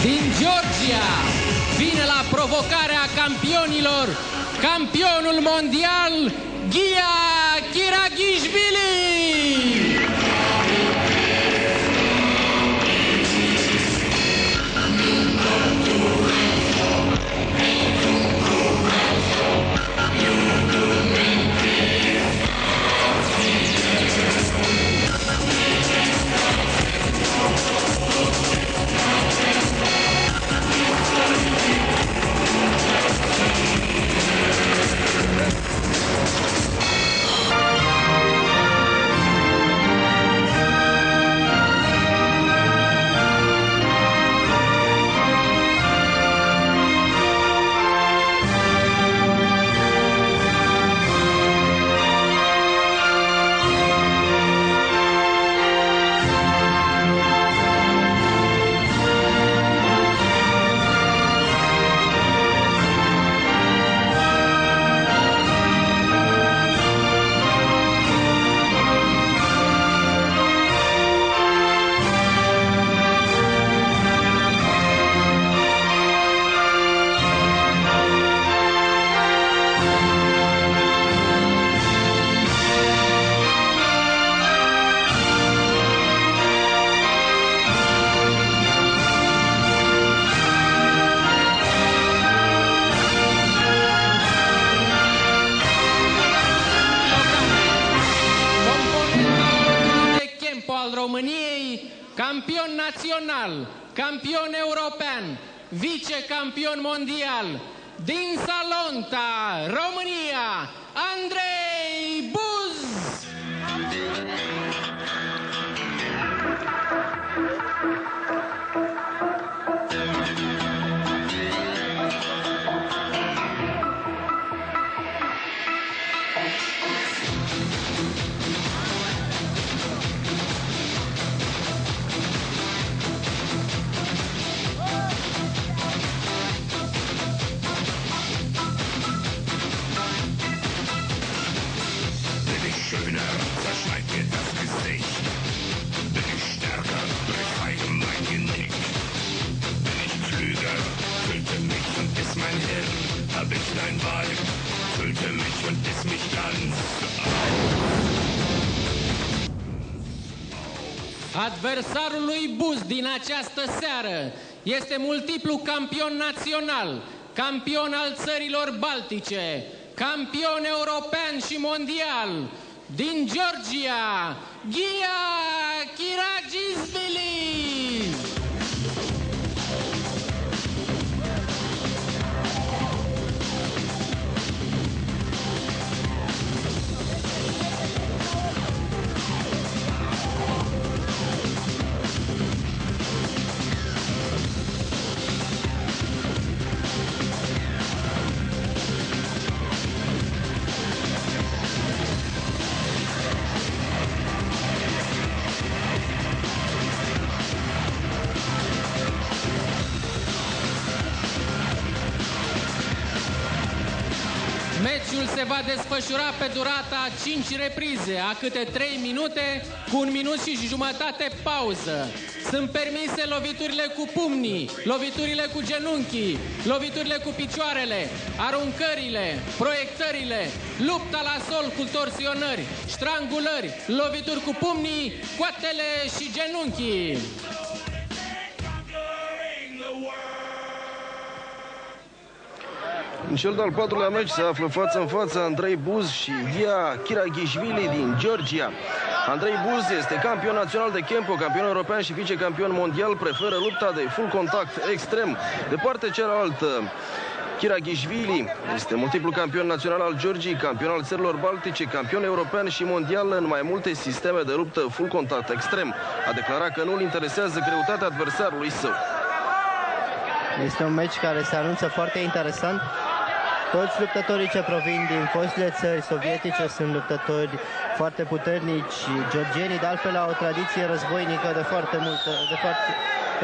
din Georgia vine la provocarea campionilor, campionul mondial Gia Chiraghishvili. României, campion național, campion european, vicecampion mondial, din Salonta, România, Andrei Buz! Zerschneid mir das Gesicht. Bin ich stärker, durchfeige mein Genick. Bin ich klüger, füllte mich und ist mein Hirn. Hab ich dein Weib, füllte mich und ist mich ganz Adversarul lui Buz din această seară este multiplu campion național, campion al țărilor baltice, campion european și mondial, din Georgia, Gia Chiraghishvili! Meciul se va desfășura pe durata 5 reprize, a câte 3 minute, cu 1 minut și jumătate pauză. Sunt permise loviturile cu pumnii, loviturile cu genunchii, loviturile cu picioarele, aruncările, proiectările, lupta la sol cu torsionări, ștrangulări, lovituri cu pumnii, coatele și genunchii. În cel de-al patrulea meci se află față în față Andrei Buz și Gia Chiraghishvili din Georgia. Andrei Buz este campion național de Kempo, campion european și vicecampion mondial, preferă lupta de full contact extrem. De partea cealaltă, Chiraghishvili este multiplu campion național al Georgiei, campion al țărilor baltice, campion european și mondial în mai multe sisteme de luptă full contact extrem. A declarat că nu-l interesează greutatea adversarului său. Este un meci care se anunță foarte interesant. Toți luptătorii ce provin din fostele țări sovietice sunt luptători foarte puternici. Georgienii, de altfel, au o tradiție războinică de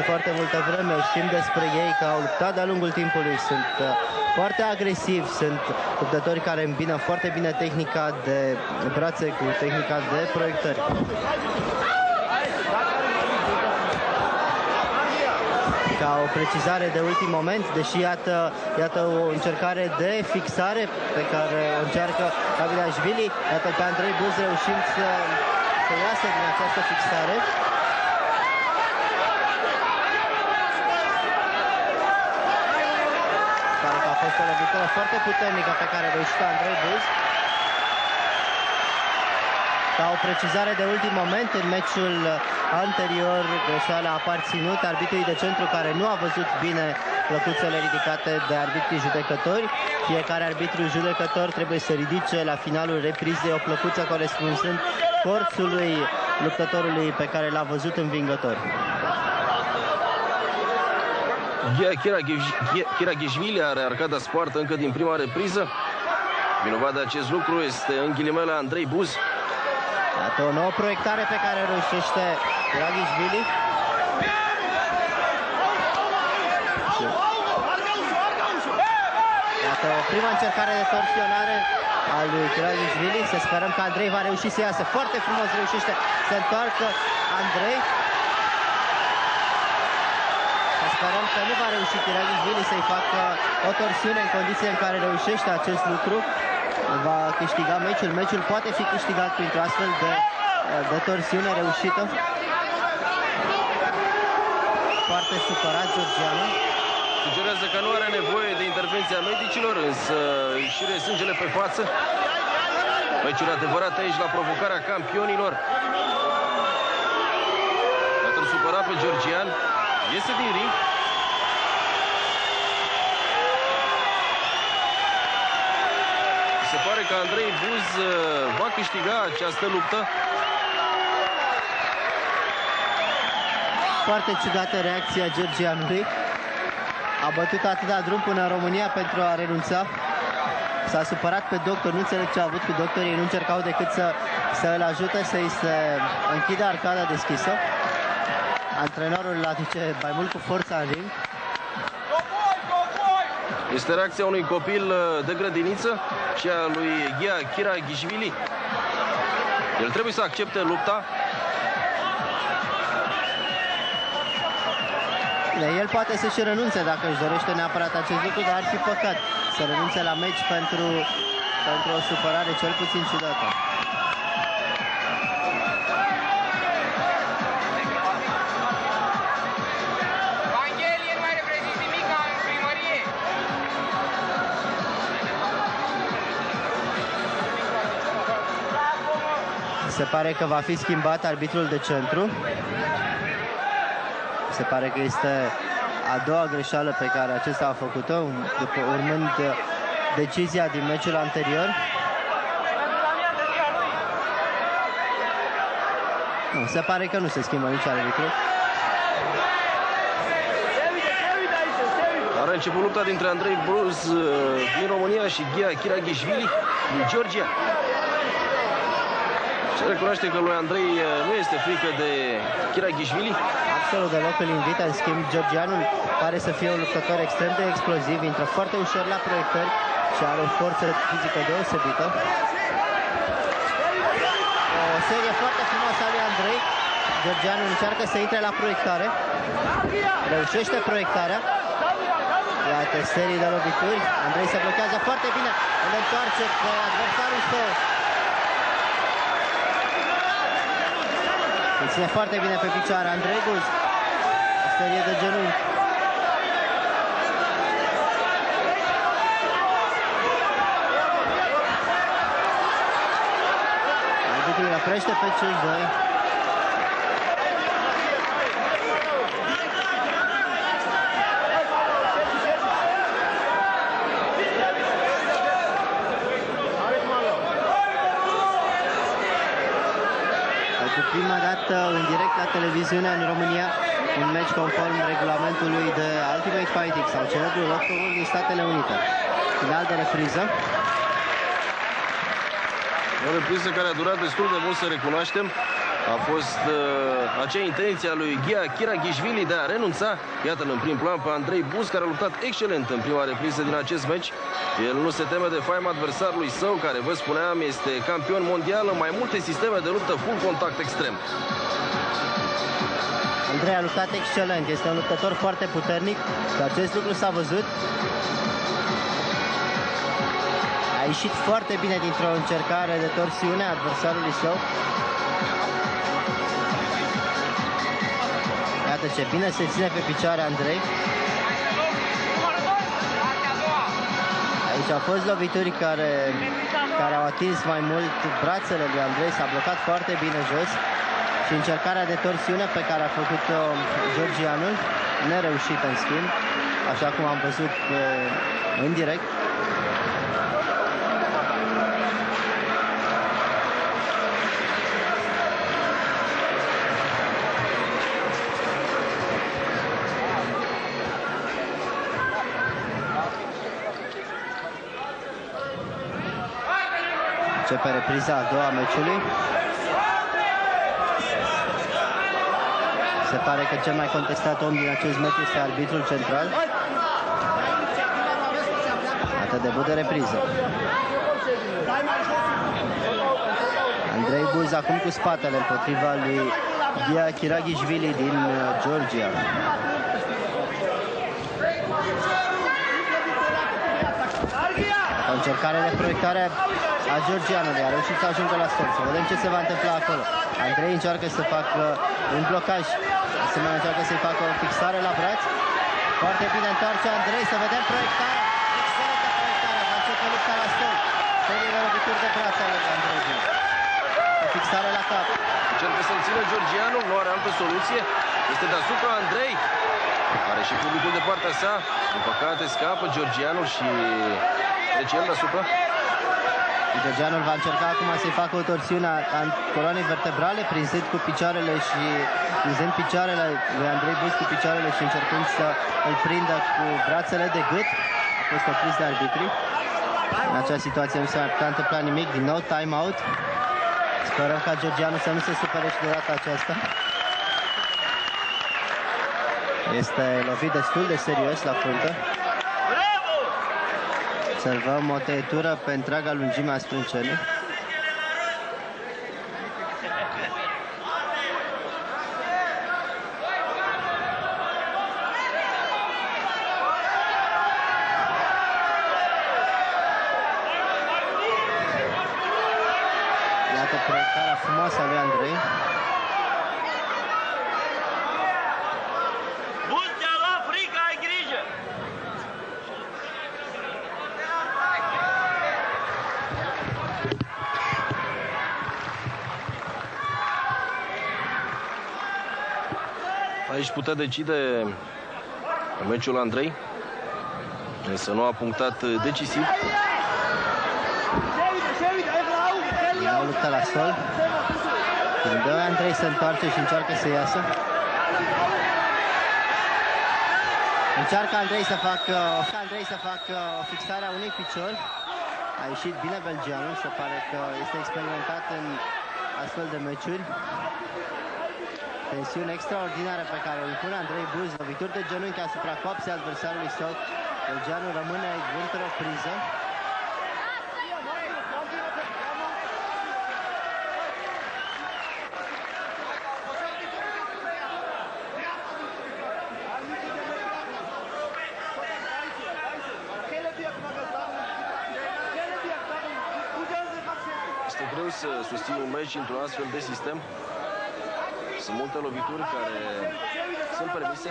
foarte multă vreme. Știm despre ei că au luptat de-a lungul timpului. Sunt foarte agresivi, sunt luptători care îmbină foarte bine tehnica de brațe cu tehnica de proiectări. ca o precizare de ultim moment, deși iată o încercare de fixare pe care o încearcă Gavrilașvili. Iată pe Andrei Buz reușind să iasă din această fixare. Pare că a fost o lovitură foarte puternică pe care a reușit Andrei Buz. Ca o precizare de ultim moment, în meciul anterior greșeala a aparținut arbitrului de centru, care nu a văzut bine plăcuțele ridicate de arbitrii judecători. Fiecare arbitru judecător trebuie să ridice la finalul reprizei o plăcuță corespunzând corțului luptătorului pe care l-a văzut învingător. Chiraghishvili are arcada spartă încă din prima repriză. Vinovat de acest lucru este, în ghilimele, Andrei Buz. Iată o nouă proiectare pe care reușește Chiraghishvili. Iată o prima încercare de torsionare a lui Chiraghishvili. Să sperăm că Andrei va reuși să iasă. Foarte frumos reușește să întoarcă Andrei. Să sperăm că nu va reuși Chiraghishvili să-i facă o torsiune în condiții în care reușește acest lucru. Va câștiga meciul. Meciul poate fi câștigat printr-o astfel de torsiune reușită. Foarte supărat georgianul. Sugerează că nu are nevoie de intervenția medicilor, însă își șire sângele pe față. Meciul adevărat aici la provocarea campionilor. Iată-l supărat pe georgian. Iese din ring. Se pare că Andrei Buz va câștiga această luptă. Foarte ciudată reacția georgianului. A bătut atâta drum până în România pentru a renunța. S-a supărat pe doctor, nu înțeleg ce a avut cu doctorii, nu încercau decât să îl ajute să-i se închidă arcada deschisă. Antrenorul îl aduce mai mult cu forța în ring. Este reacția unui copil de grădiniță și a lui Chiraghishvili. El trebuie să accepte lupta. El poate să-și renunțe dacă își dorește neapărat acest lucru, dar ar fi păcat să renunțe la meci pentru o supărare cel puțin ciudată. Se pare că va fi schimbat arbitrul de centru. Se pare că este a doua greșeală pe care acesta a făcut-o, urmând decizia din meciul anterior. Nu, se pare că nu se schimbă nici arbitru. Are început lupta dintre Andrei Buz din România și Chiraghishvili din Georgia. Se recunoaște că lui Andrei nu este frică de Chiraghishvili. Absolut deloc îl invită. În schimb, georgianul pare să fie un luptător extrem de exploziv, intră foarte ușor la proiectări și are o forță fizică deosebită. O serie foarte frumoasă a lui Andrei. Georgianul încearcă să intre la proiectare. Reușește proiectarea. Iată serii de lovituri. Andrei se blochează foarte bine. Îl întoarce pe adversarul său. Îl ține foarte bine pe picioare Andrei Buz. O serie de genunchi. Arbitrul îl oprește pe cei doi. Prima dată în direct la televiziune în România, un meci conform regulamentului de Ultimate Fighting sau celebrul Octogon din Statele Unite. Final de repriză. O repriză care a durat destul de mult, să recunoaștem. A fost acea intenție a lui Chiraghishvili de a renunța. Iată-l în prim plan pe Andrei Buz, care a luptat excelent în prima repriză din acest meci. El nu se teme de faima adversarului său, care, vă spuneam, este campion mondial în mai multe sisteme de luptă full contact extrem. Andrei a luptat excelent, este un luptător foarte puternic și acest lucru s-a văzut. A ieșit foarte bine dintr-o încercare de torsiune a adversarului său. Iată ce bine se ține pe picioare Andrei. Aici au fost lovituri care au atins mai mult brațele lui Andrei, s-a blocat foarte bine jos și încercarea de torsiune pe care a făcut-o georgianul, nereușită în schimb, așa cum am văzut în direct. Începe repriza a doua a meciului. Se pare că cel mai contestat om din acest meci este arbitrul central. Atât de de repriză. Andrei Buz acum cu spatele împotriva lui Gia Chiraghishvili din Georgia. O încercare de proiectare a georgianului, a reușit să ajungă la stop. Să vedem ce se va întâmpla acolo. Andrei încearcă să facă un blocaj, asemenea încearcă să-i facă o fixare la braț. Foarte bine întoarce Andrei, să vedem proiectarea. Excelentă proiectare, va începe lupta la stop. Serie de lovituri de braț ale Andrei. O fixare la cap. Încearcă să-l țină georgianul, nu are altă soluție. Este deasupra Andrei. Are și publicul de partea sa. Din păcate scapă georgianul și trece el deasupra. Georgianul va încerca acum să-i facă o torsiune a coloanei vertebrale, prinzând cu picioarele și prinzând picioarele lui Andrei Buz cu picioarele și încercând să îl prindă cu brațele de gât. A fost oprit de arbitri. În acea situație nu s-a putea întâmpla nimic. Din nou time out. Sperăm ca georgianul să nu se supere și de data aceasta. Este lovit destul de serios la frunte. Observăm o tăietură pe întreaga lungime a sprâncenii. Iată proiectarea frumoasă a lui Andrei. Aici putea decide meciul Andrei, însă nu a punctat decisiv. Au luptă la sol. Când dă Andrei se întoarce și încearcă să iasă. Încearcă Andrei să facă o fixare a unui picior. A ieșit bine belgianul, se pare că este experimentat în astfel de meciuri. Tensiune extraordinară pe care o impune Andrei Buz, lovituri de genunchi asupra coapsei adversarului său. Belgianul rămâne într-o priză. Este greu să susții un meci într-un astfel de sistem. Sunt multe lovituri care sunt permise.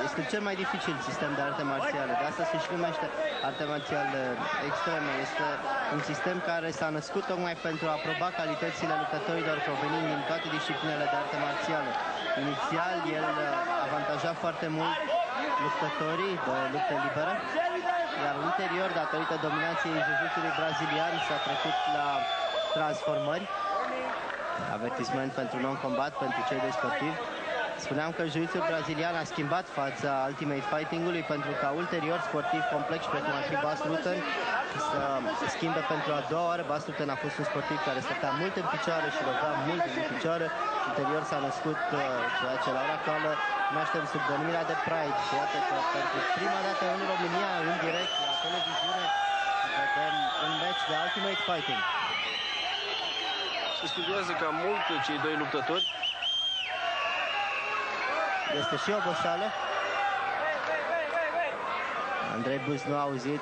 Este cel mai dificil sistem de arte marțiale. De asta se și numește arte marțiale extreme. Este un sistem care s-a născut tocmai pentru a proba calitățile luptătorilor provenind din toate disciplinele de arte marțiale. Inițial, el avantaja foarte mult luptătorii de luptă liberă, iar ulterior, datorită dominației jiu-jitsu-ului brazilian, s-a trecut la transformări. Avertisment pentru non-combat pentru cei doi sportivi. Spuneam că jiu-jitsul brazilian a schimbat fața Ultimate Fighting-ului pentru ca ulterior sportivi complexi precum ar fi Bas Rutten să se schimbe pentru a doua oară. Bas Rutten a fost un sportiv care stătea mult în picioare și lovea mult în picioare. Ulterior s-a născut ceea ce la ora actuală cunoaștem sub denumirea de Pride. Și iată că pentru prima dată în România, în direct la televiziune, vedem un meci de Ultimate Fighting. Se studiază cam mult cei doi luptători. Este și oboseală. Andrei Buz nu a auzit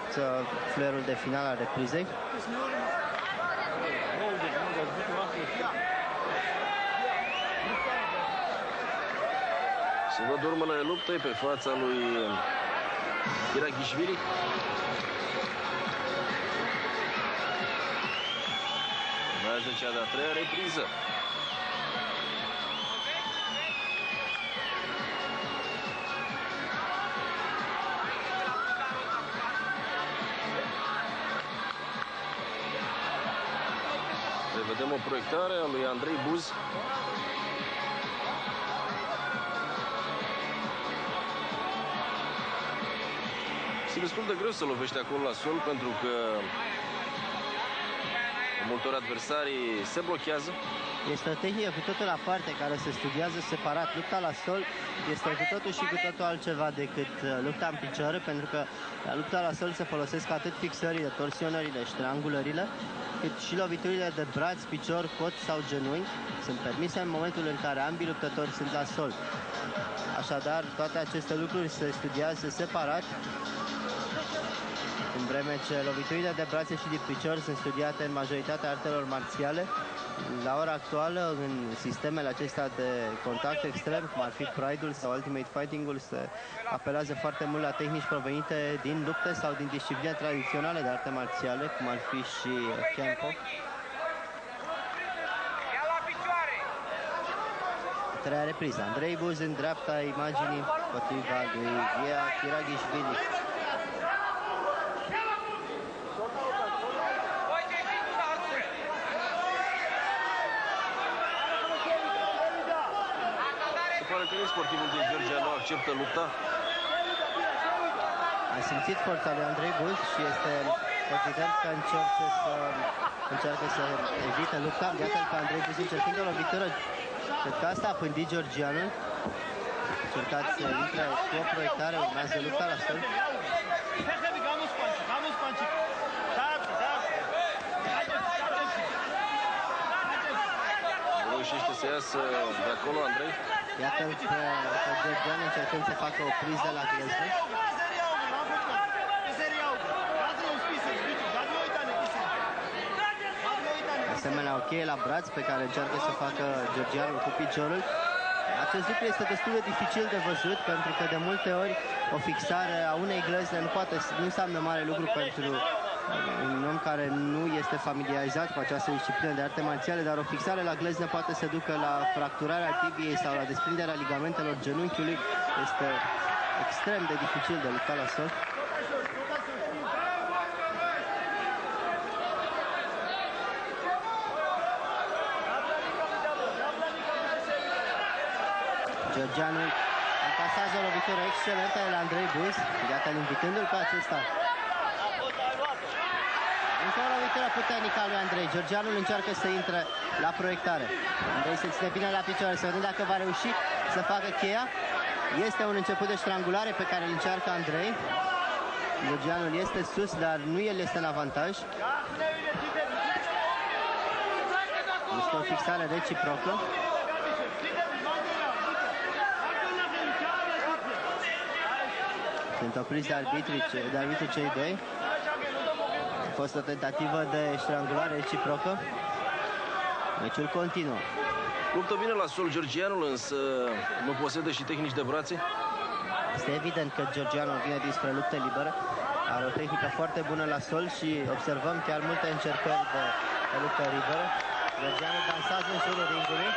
fluierul de final al reprizei. Se văd urmele luptei pe fața lui Chiraghishvili. Urmează cea de-a treia repriză. Vedem o proiectare a lui Andrei Buz. E destul de greu să lovește acolo la sol, pentru că multor adversarii se blochează. Este o tehnică cu totul aparte, care se studiază separat. Lupta la sol este cu totul și cu totul altceva decât lupta în picioare, pentru că la lupta la sol se folosesc atât fixările, torsionările și triangulările, cât și loviturile de braț, picior, cot sau genunchi. Sunt permise în momentul în care ambii luptători sunt la sol. Așadar, toate aceste lucruri se studiază separat, în vreme ce loviturile de brațe și de picior sunt studiate în majoritatea artelor marțiale. La ora actuală, în sistemele acestea de contact extrem, cum ar fi Pride-ul sau Ultimate Fighting-ul, se apelează foarte mult la tehnici provenite din lupte sau din discipline tradiționale de arte marțiale, cum ar fi și Kempo. Treia repriză. Andrei Buz în dreapta imaginii potriva lui Chiraghishvili. Pare că sportivul din Georgia nu acceptă lupta. A simțit forța lui Andrei Buz și este evident că încearcă să evite lupta. Iată-l pe Andrei Buz încercând o lovitură. Cred că asta a pândit georgianul. Încercat să intre cu o proiectare, urmează lupta la sol. Reușește să iasă de acolo Andrei. Iată-l pe georgian încercând să facă o priză la glezne. De asemenea, o cheie la braț pe care încearcă să facă georgianul cu piciorul. Acest lucru este destul de dificil de văzut, pentru că de multe ori o fixare a unei glezne nu înseamnă mare lucru pentru un om care nu este familiarizat cu această disciplină de arte marțiale, dar o fixare la glezne poate să ducă la fracturarea tibiei sau la desprinderea ligamentelor genunchiului. Este extrem de dificil de luptat la sol. Georgianul încasează o lovitură excelentă de la Andrei Buz, iată-l invitându-l pe acesta. Încă o lovitură puternică a lui Andrei. Georgianul încearcă să intre la proiectare. Andrei se ține bine la picioare, să vedem dacă va reuși să facă cheia. Este un început de ștrangulare pe care îl încearcă Andrei. Georgianul este sus, dar nu el este în avantaj. Este o fixare reciprocă. Sunt opriți de arbitru cei doi. A fost o tentativă de ștrangulare reciprocă. Meciul continuă. Luptă bine la sol georgianul, însă nu posedă și tehnici de brațe. Este evident că georgianul vine dinspre luptă liberă. Are o tehnică foarte bună la sol și observăm chiar multe încercări de luptă liberă. Georgianul dansează în jurul ringului.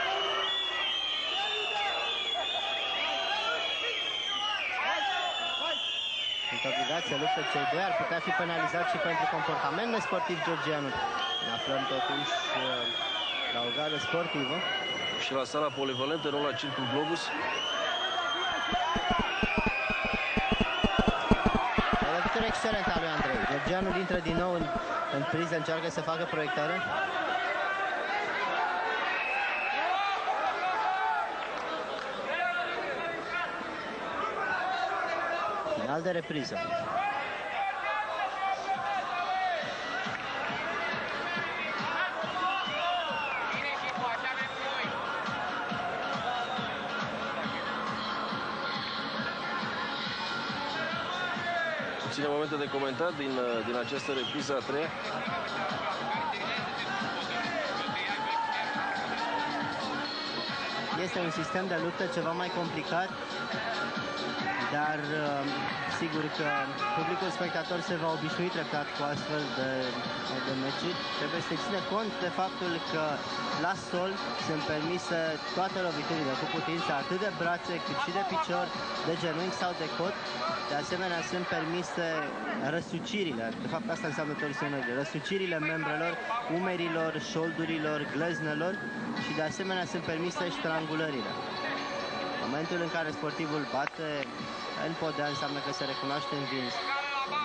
Sunt obligați să luptă cei doi, ar putea fi penalizat și pentru comportament nesportiv georgianul. Ne aflăm totuși la o gară sportivă. Și la sala polivalentă, nu la Circul Globus. O lovitură excelentă a lui Andrei. Georgianul intră din nou în priză, încearcă să facă proiectare. Final de repriză. Puține momente de comentat din această repriză a treia. Este un sistem de luptă ceva mai complicat, dar sigur că publicul spectator se va obișnui treptat cu astfel de meciuri. Trebuie să ține cont de faptul că la sol sunt permise toate loviturile cu putință, atât de brațe cât și de picior, de genunchi sau de cot. De asemenea, sunt permise răsucirile, de fapt asta înseamnă torsionările, răsucirile membrelor, umerilor, șoldurilor, gleznelor și de asemenea sunt permise ștrangulările. În momentul în care sportivul bate în podea, înseamnă că se recunoaște învins.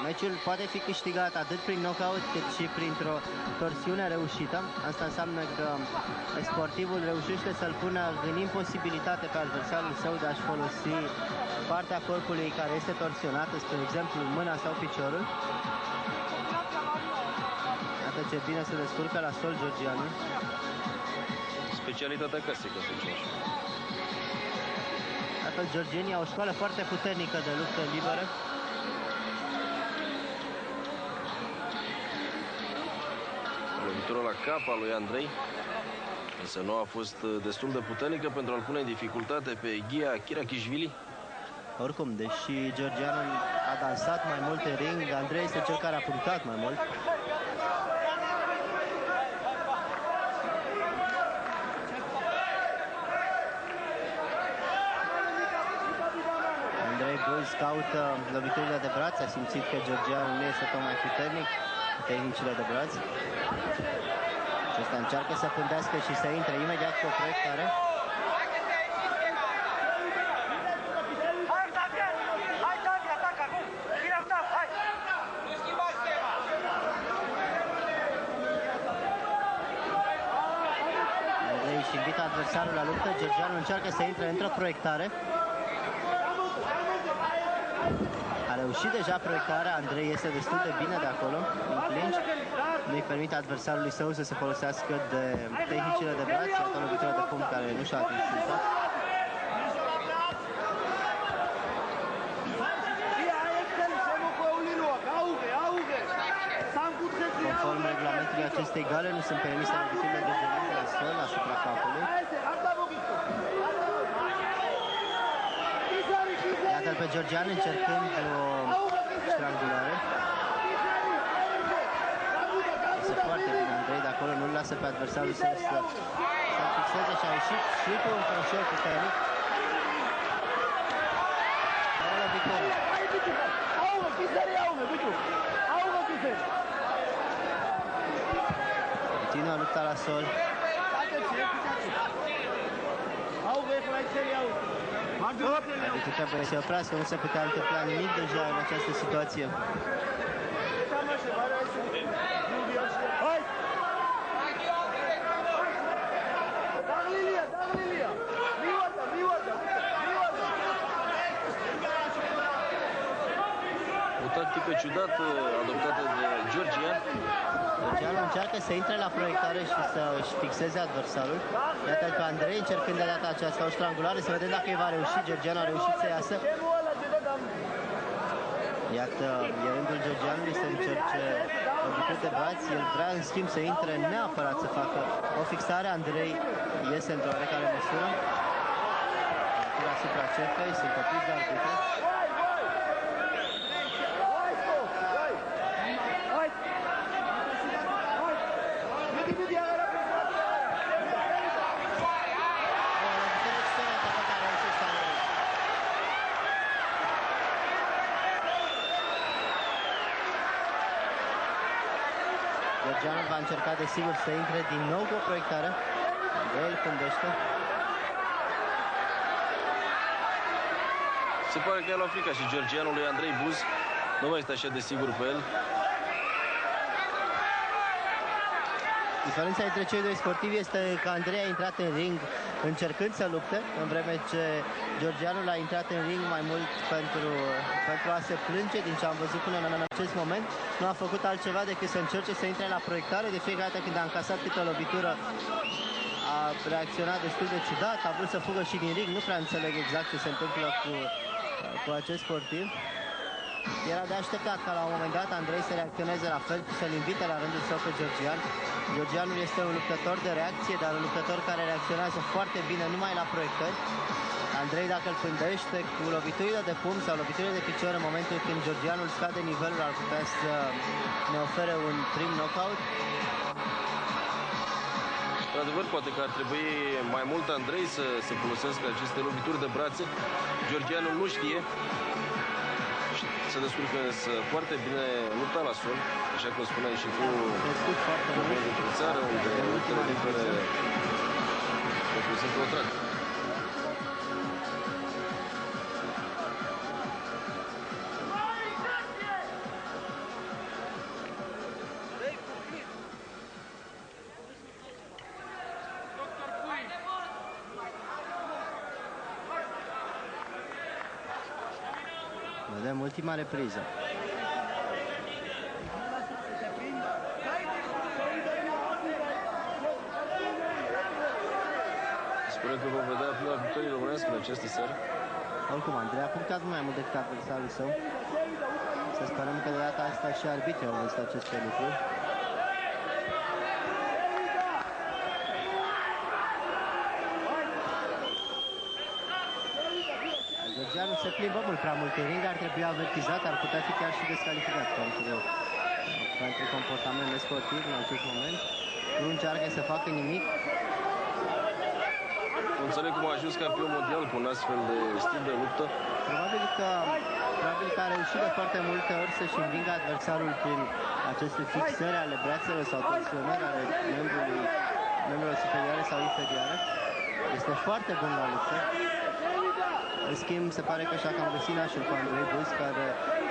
Meciul poate fi câștigat atât prin knockout cât și printr-o torsiune reușită. Asta înseamnă că sportivul reușește să-l pună în imposibilitate pe adversarul său de a-și folosi partea corpului care este torsionată, spre exemplu mâna sau piciorul. Iată ce bine se descurcă la sol georgianul. Specialitatea clasică, să zicem așa. Astfel, georgienii au o școală foarte puternică de luptă liberă. Lovitura la cap a lui Andrei, însă nu a fost destul de puternică pentru a-l pune în dificultate pe Ghia Chiraghishvili. Oricum, deși georgianul a dansat mai mult în ring, Andrei este cel care a punctat mai mult. Andrei Buz caută loviturile de braț, a simțit că georgianul nu este tocmai puternic cu tehnicile de braț. Acesta încearcă să pândească și să intre imediat cu o proiectare. Andrei își invită adversarul la luptă, georgianul încearcă să intre într-o proiectare. A reușit deja proiectarea, Andrei este destul de bine de acolo, în clinch. Nu-i permite adversarului său să se folosească de tehnicile de braț, iată o lovitură de pumn care nu și-a atins ținta. Conform regulamentului acestei gale, nu sunt permise loviturile de genunchi la sol asupra capului. Iată-l pe georgian încercând o strangulare. Este foarte bine Andrei de acolo, nu-l lasă pe adversarul său să fixeze și a ieșit și cu un croșeu puternic. O lovitură. Continuă lupta la sol. Adică trebuie să oprească, nu se putea întâmpla nimic deja în această situație. O tactică ciudată adoptată de georgian. Georgianul încearcă să intre la proiectare și să-și fixeze adversarul. Iată pe Andrei încercând de data aceasta o strangulare, să vedem dacă îi va reuși. Georgian a reușit să iasă. Iată, e rândul georgianului să încerce lovituri de braț. El vrea în schimb să intre neapărat să facă o fixare. Andrei iese într-o oarecare măsură. Lovitura asupra cefei, sunt opriți de arbitru. Georgianul va încerca desigur să intre din nou cu o proiectare. Andrei îl pândește. Se pare că el a frica și georgianul lui Andrei Buz nu mai este așa de sigur pe el. Diferența între cei doi sportivi este că Andrei a intrat în ring încercând să lupte, în vreme ce georgianul a intrat în ring mai mult pentru a se plânge. Din ce am văzut până în acest moment, nu a făcut altceva decât să încerce să intre la proiectare. De fiecare dată când a încasat câte o lovitură, a reacționat destul de ciudat, a vrut să fugă și din ring. Nu prea înțeleg exact ce se întâmplă cu acest sportiv. Era de așteptat ca la un moment dat Andrei să reacționeze la fel, să-l invite la rândul său pe Georgian. Georgianul este un luptător de reacție, dar un luptător care reacționează foarte bine numai la proiectări. Andrei, dacă îl pândește cu loviturile de pumn sau loviturile de picior, în momentul când Georgianul scade nivelul, ar putea să ne ofere un prim knockout. Într-adevăr, poate că ar trebui mai mult Andrei să folosească aceste lovituri de brațe. Georgianul nu știe. Se descurcă foarte bine lupta la sol, așa cum spuneai și tu, în țară, unde luptele libere reprezintă o tragă. Vedem ultima repriză. Sperăm că vom vedea prima victorie românească în această seară. Oricum, Andrei a punctat mai mult decât adversarul său. Să sperăm că de data asta și arbitrii au văzut aceste lucruri. Georgianul se plimbă mult prea mult în ring, ar trebui avertizat, ar putea fi chiar și descalificat pentru comportament nesportiv în acest moment. Nu încearcă să facă nimic. Nu înțeleg cum a ajuns campion mondial cu un astfel de stil de luptă. Probabil că a reușit de foarte multe ori să-și învingă adversarul prin aceste fixări ale brațelor sau torsionări ale membrilor superioare sau inferioare. Este foarte bun la luptă. În schimb, se pare că așa că am găsit nașul cu Andrei Buz, care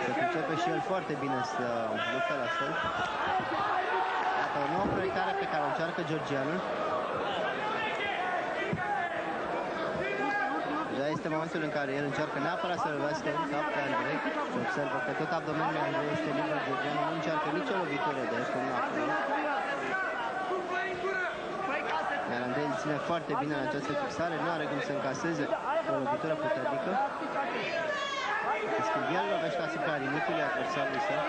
se pricepe și el foarte bine să luptă la sol. Iată o nouă proiectare pe care o încearcă Georgianul. Deja este momentul în care el încearcă neapărat să lovească în cap pe Andrei. Se observă că tot abdomenul Andrei este liber. Georgianul nu încearcă nicio lovitură de până acolo. Iar Andrei îl ține foarte bine în această fixare, nu are cum să încaseze o lovitură puternică. Când el lovește asupra limitului adversarului său.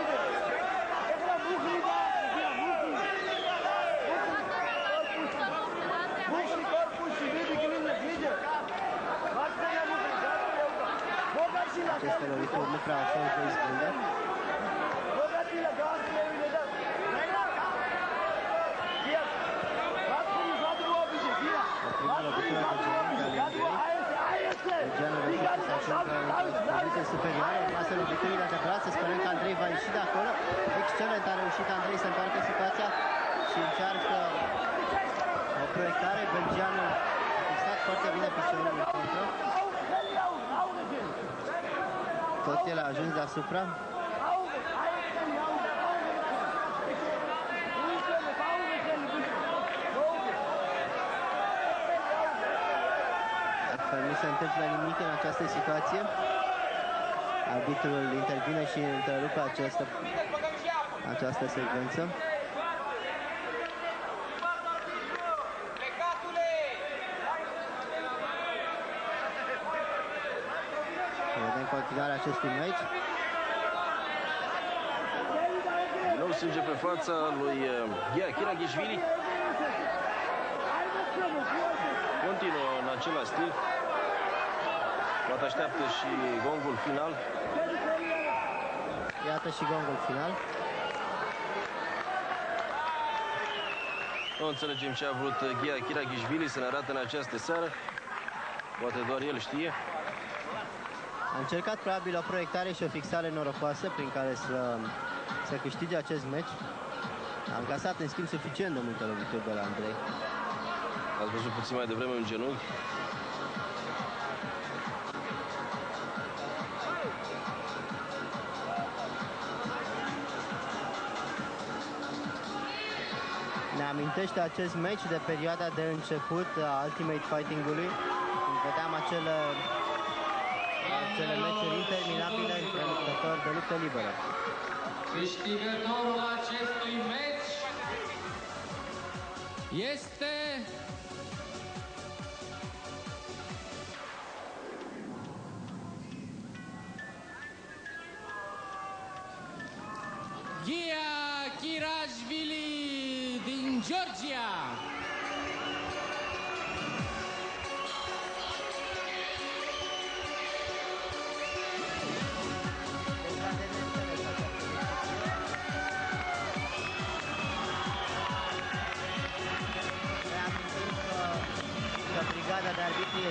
Aceste lovituri nu prea ușor de izbândă. Georgianul reușește să ajungă într-o poziție superioară, urmează loviturile de brațe, sperăm că Andrei va ieși de acolo. Excelent a reușit Andrei să întoarcă situația și încearcă o proiectare. Belgianul a fixat foarte bine piciorul în contră. Tot el a ajuns deasupra. Nu se întâmplă nimic în această situație. Arbitrul intervine și întrerupe această secvență. Vedem continuarea acestui meci. Din nou sânge pe fața lui Ghea Chiraghishvili. Continuă în același stil. Poate așteaptă și gongul final. Iată și gongul final. Nu înțelegem ce a vrut Ghea Chiraghishvili să ne arate în această seară. Poate doar el știe. A încercat probabil o proiectare și o fixare norocoasă prin care să câștige acest meci. A încasat în schimb suficient de multe lovituri de la Andrei. Ați văzut puțin mai devreme în genunchi. Ne amintește acest meci de perioada de început a Ultimate Fighting-ului, când vedeam acele meciuri interminabile între luptători de luptă liberă. Câștigătorul acestui meci este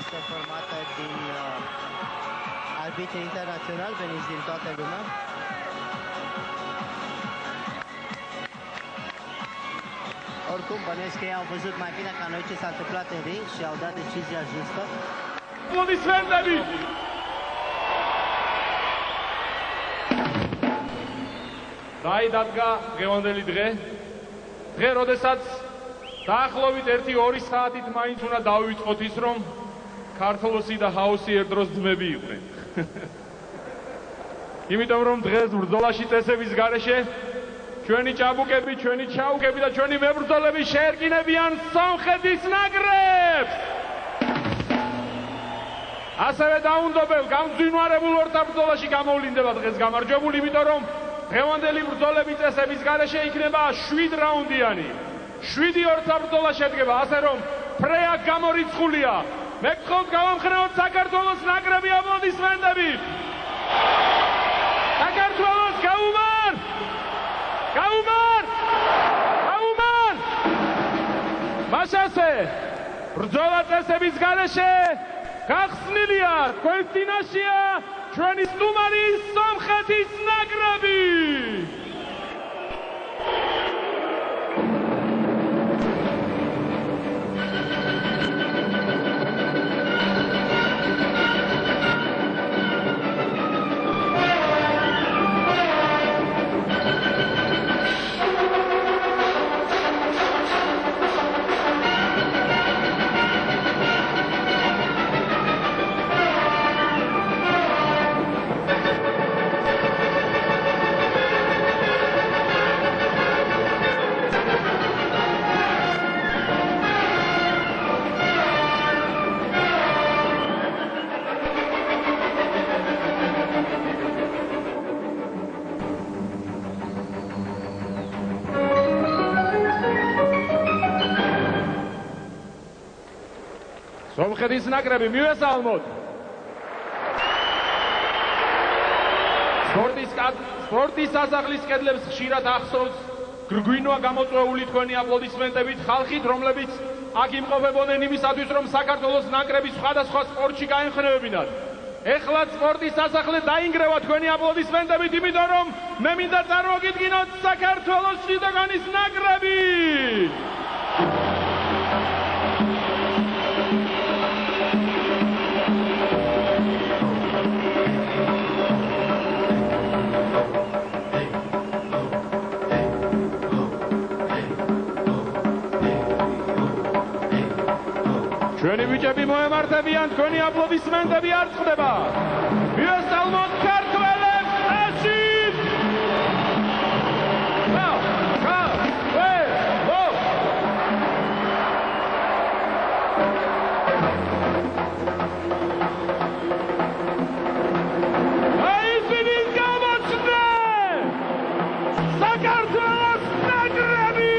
este formată din arbitri internaționali veniți din toată lumea. Oricum, bănuiesc că ei au văzut mai bine ca noi ce s-a întâmplat în ring și au dat decizia justă. Aplodismentები! დაიდადგა დღევანდელი დღე, როდესაც დაახლოებით 1-2 საათით მაინც უნდა დავივიწყოთ ის, რომ ქართლოსი და ჰაუსი ერთდროს ძმები იყვნენ. იმიტომ რომ დღეს ბრძოლაში წესების გარეშე ჩვენი ჭაბუკები, ჩვენი ჩაუკები და ჩვენი მებრძოლები შეერკინებიან სომხეთის ნაკრებს! ასევე დაუნდობელ, გამძვინვარებულ ორთაბრძოლაში გამოვლინდება დღეს გამარჯვებული, იმიტომ რომ დღევანდელი ბრძოლების წესების გარეშე იქნება 7 რაუნდიანი. 7 ორთაბრძოლა შედგება, ასე რომ ფრეა გამორიცხულია. მე გთხოვთ გავამხნევოთ საქართველოს ნაკრები აპლოდისმენტებით. საქართველოს გაუმარ! გაუმარ! გაუმარ! მაშასე ბრძოლა წესების გარეშე გახსნილია, თქვენს წინაშეა ჩვენი სტუმარი სომხეთის ნაკრები. სომხეთის ნაკრები მივესალმოთ. სპორტის სასახლის კედლებს ხშირად ახსოვს გრგვინვა გამოწვეული თქვენი აპლოდისმენტებით ხალხით, რომლებიც აქ იმყოფებოდნენ იმისათვის, რომ საქართველოს ნაკრები სხვადასხვა სპორტში გაემხნევებინათ. ეხლა სპორტის სასახლე დაინგრევა თქვენი აპლოდისმენტებით, იმიტომ რომ მე მინდა წარმოგიდგინოთ საქართველოს შიდაგანის ნაკრები. ჩვენი ბიჭები მოემართებიან, თქვენი აპლოდისმენტები არ წყდება. მივესალმოთ ქართველებს აშით! აიზინის გამოჩნდა! საქართველოს ნაკრები!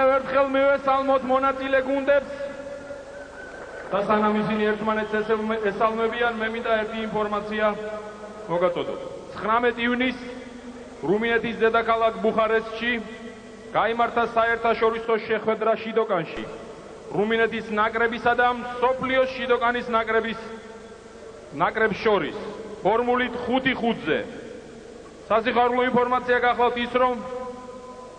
კიდევ ერთხელ მივესალმოთ მონაწილე გუნდებს და სანამ ისინი ერთმანეთს ესალმებიან, მე მინდა ერთი ინფორმაცია მოგაწოდოთ. 19 ივნისს რუმინეთის დედაქალაქ ბუხარესტში გაიმართა საერთაშორისო შეხვედრა შიდოკანში რუმინეთის ნაკრებისა და მსოფლიოს შიდოკანის ნაკრებს შორის ფორმულით 5-5-ზე. სასიხარულო ინფორმაცია გახლავთ ის, რომ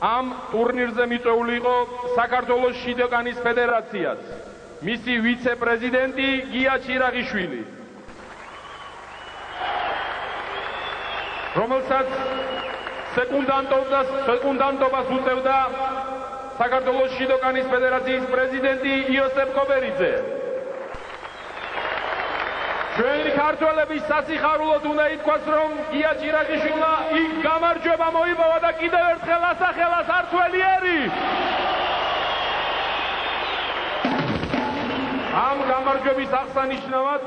ამ ტურნირზე მიწვეული იყო საქართველოს შიდოკანის ფედერაციაც მისი ვიცე-პრეზიდენტი გია ჩირაღიშვილი, რომელსაც სეკუნდანტობას უწევდა საქართველოს შიდოკანის ფედერაციის პრეზიდენტი იოსებ კობერიძე. ჩვენი ქართველების სასიხარულოდ უნდა ითქვას, რომ გია ჩირაღიშვილმა იქ გამარჯვება მოიპოვა და კიდევ ერთხელ ასახელა ქართველიერი. ამ გამარჯვების აღსანიშნავად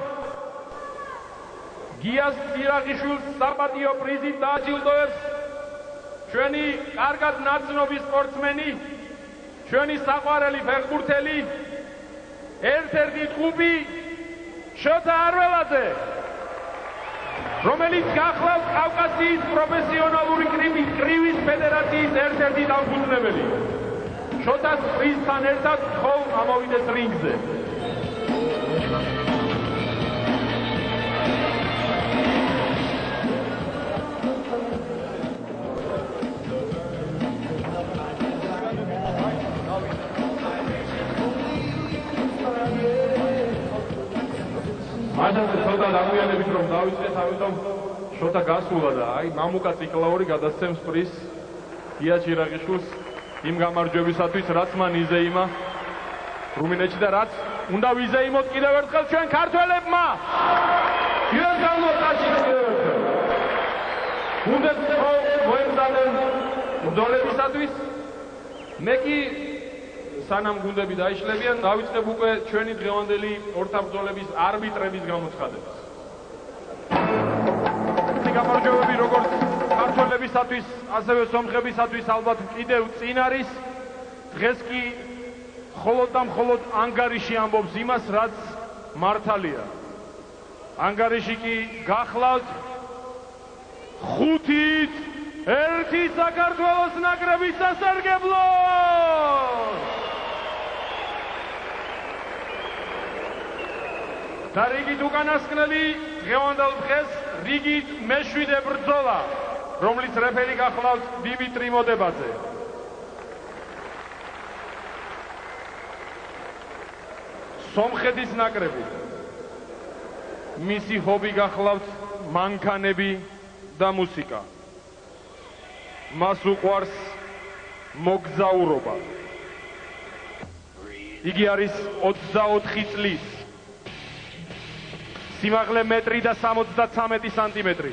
გიას ჩირაღიშვილს საპატიო პრიზით დააჯილდოებს ჩვენი კარგად ნაცნობი სპორტსმენი, ჩვენი საყვარელი ფეხბურთელი, ერთ-ერთი ტყუპი შოთა არველაძე, რომელიც გახლავთ კავკასიის პროფესიონალური კრივის ფედერაციის ერთ-ერთი დამფუძნებელი. შოთას პრიზთან ერთად ხომ ამოვიდეს რინგზე. მაშინ ცოტა დაგვიანებით რომ დავიწყეთ, ამიტომ შოთა გასულა და აი მამუკა ციკლაური გადასცემს პრიზს გია ჩირაღიშვილს იმ გამარჯვებისათვის, რაც მან იზეიმა რუმინეთში და რაც უნდა ვიზეიმოთ კიდევ ერთხელ ჩვენ ქართველებმა. ვიესალმოთ კიდევ ერთხელ. გუნდებს მოემზადნენ ბრძოლებისათვის. მე კი სანამ გუნდები დაიშლებიან, დავიწყებ უკვე ჩვენი დღევანდელი ორთაბრძოლების არბიტრების გამოცხადებას. გამარჯვებები როგორც ქართველებისათვის, ასევე სომხებისათვის ალბათ კიდევ წინ არის. დღეს კი მხოლოდ და მხოლოდ ანგარიში ამბობს იმას, რაც მართალია. ანგარიში კი გახლავთ 5-1 საქართველოს ნაკრების სასარგებლო. და რიგით უკანასკნელი დღევანდელ დღეს რიგით მეშვიდე ბრძოლა, რომლის რეფერი გახლავთ დიმიტრი მოდებაძე. სომხეთის ნაკრები, მისი ჰობი გახლავთ მანქანები და მუსიკა. მას უყვარს მოგზაურობა. იგი არის 24 წლის, სიმაღლე 1.73 სანტიმეტრი,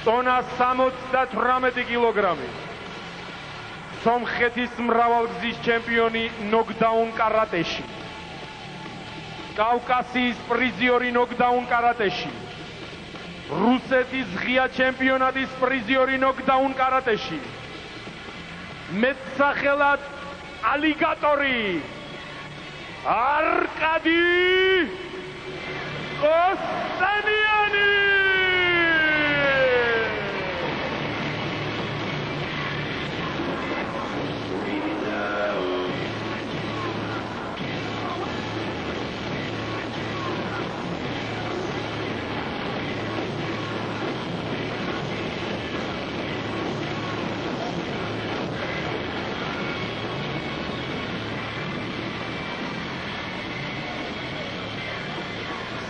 ტონა 78 კილოგრამი, სომხეთის მრავალგზის ჩემპიონი ნოკდაუნ კარატეში, კავკასიის პრიზიორი ნოკდაუნ კარატეში, რუსეთის ღია ჩემპიონატის პრიზიორი ნოკდაუნ კარატეში, მეტსახელად ალიგატორი არკადი Ostaniani!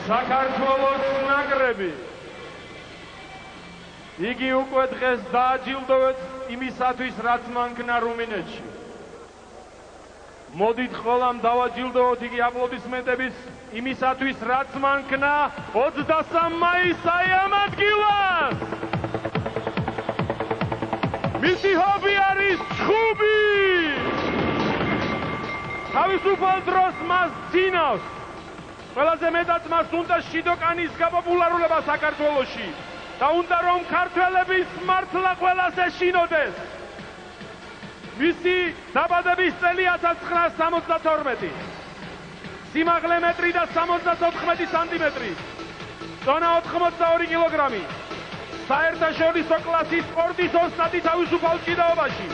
საქართველოს ნაკრები. იგი უკვე დღეს დააჯილდოვეთ იმისათვის, რაც მანქნა რუმინეთში. მოდით ხოლამ დავაჯილდოვოთ იგი აპლოდისმენტების იმისათვის, რაც მანქნა 23 მაისს ამ ადგილას. მისი ჰობი არის ჩხუბი. თავისუფალ დროს მას ძინავს. ყველაზე მეტად მას უნდა შიდოკანის გაპოპულარულება საქართველოში და უნდა რომ ქართველების მართლა ყველას ეშინოდეს. მისი დაბადების წელი 1972. სიმაღლე მეტრი და 74 სანტიმეტრი. წონა 82 კილოგრამი. საერთაშორისო კლასის სპორტის ოსტატი თავისუფალ ჭიდაობაში.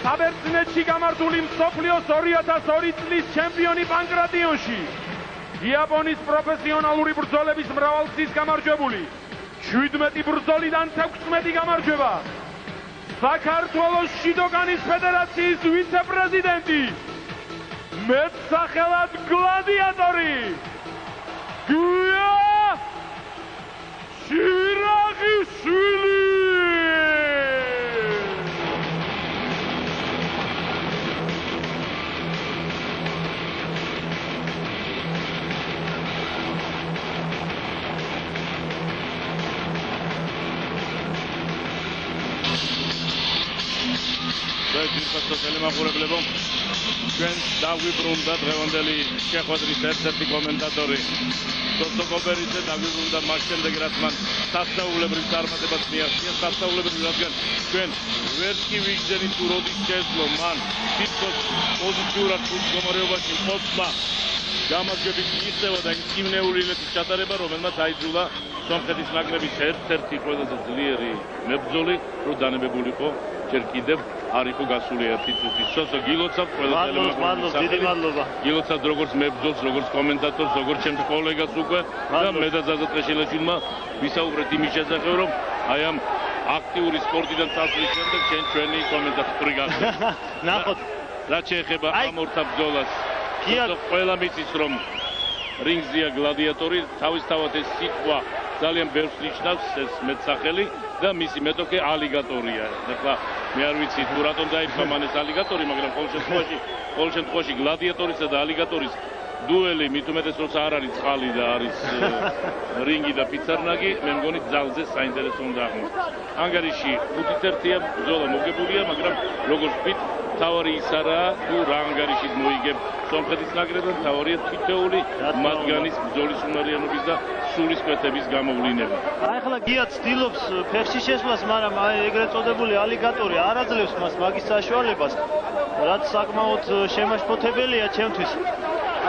საბერძნეთში გამართული მსოფლიოს 2002 წლის ჩემპიონი პანკრატიონში. იაპონიის პროფესიონალური ბრძოლების მრავალგზის გამარჯვებული. 17 ბრძოლიდან 16 გამარჯვება. საქართველოს შიდოგანის ფედერაციის ვიცე-პრეზიდენტი. მეტსახელად გლადიატორი. გია შირაღიშვილი. ტელემაყურებლებო, ჩვენ დაგვიბრუნდა დღევანდელი შეხვედრის ერთ-ერთი კომენტატორი დოქტორ კობერიძე. დაგვიბრუნდა მას შემდეგ, რაც მან სასწაულებრივ წარმატებას მიაღწია. სასწაულებრივ, რადგან ჩვენ ვერც კი ვიგრძენით თუ როდის შეძლო მან თითქოს პოზიციურად ხუთ მდგომარეობაში მყოფმა გამარჯვების მიღწევა და იმნეული ლეთის ჩატარება, რომელმაც აიძულა სომხეთის ნაკრების ერთ-ერთი ყველაზე ძლიერი მებრძოლი, რომ დანებებულიყო ჯერ კიდევ არ იყო გასული 1 წუთი. სოსო გილოცავთ ყველა ტელემაყურებლის დიდი მადლობა. გილოცავთ როგორც მებრძოლს, როგორც კომენტატორს, როგორც ჩემს კოლეგას უკვე და მე და ზაზა ტყეშელაშვილი ვისაუბრეთ იმის შესახებ, რომ აი ამ აქტიური სპორტიდან წასვლის შემდეგ ჩვენი კომენტატორი გახდა. ნახოთ, რაც შეეხება ამ ორთა ბრძოლას, ყველა მიცის რომ რინგზია გლადიატორი, თავისთავად ეს სიტყვა ძალიან ბევრს ნიშნავს, ეს მეტსახელი და მისი მეტოქე ალიგატორია. ეხლა მე არ ვიცი თუ რატომ დაიფხა მან ეს ალიგატორი, მაგრამ ყოველ შემთხვევაში გლადიატორისა და ალიგატორის დუელი, მით უმეტეს როცა არ არის წყალი და არის რინგი და პიცარნაგი, მე მგონი ძალზე საინტერესო უნდა აღმოჩნდეს. ანგარიში 5-1 ბრძოლა მოგებულია, მაგრამ როგორც ვთქვით, თავარი ის არაა თუ რა ანგარიშით მოიგებ სომხეთის ნაკრებთან, თავარია თითოეული მათგანის ბრძოლის უნარიანობის და სულისკვეთების გამოვლენა. ახლა გია ცდილობს ფეხში შესვლას, მაგრამ ეგრეთ წოდებული ალიგატორი არ აძლევს მას მაგის საშუალებას, რაც საკმაოდ შემაშფოთებელია ჩემთვის.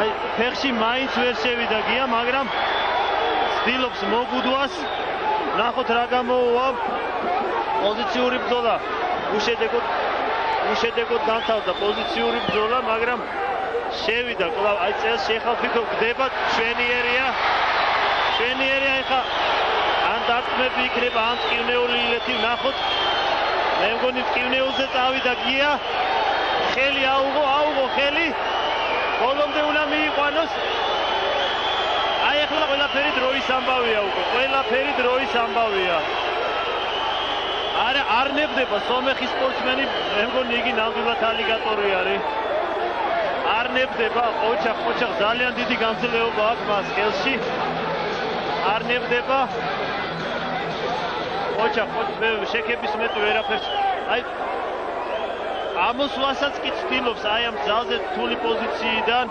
აი ფეხში მაინც ვერ შევიდა გია, მაგრამ ცდილობს მოგუდვას. ნახოთ რა გამოვა. პოზიციური ბრძოლა. უშედეგოდ დამთავრდა პოზიციური ბრძოლა, მაგრამ შევიდა კვლავ აი წელს შეხალხითო გდება ჩვენიერია ეხა ან დარტყმები იქნება ან ტკივნეული ილეთი. ნახოთ, მე მგონი ტკივნეულზე წავიდა გია. ხელი აუღო ხელი, ბოლომდე უნდა მიიყვანოს. აი ახლა ყველაფერი დროის ამბავია უკვე, ყველაფერი დროის ამბავია. არ ნებდება სომეხის სპორტსმენი, მე მგონი იგი ნამდვილად ალიგატორი არის. არ ნებდება, ოჩახ ძალიან დიდი გამძლეობა აქვს მას ხელში. არ ნებდება. ოჩახ შექების მეტი ვერაფერს. აი ამოსვლასაც კი ცდილობს აი ამ ძალზე რთული პოზიციიდან.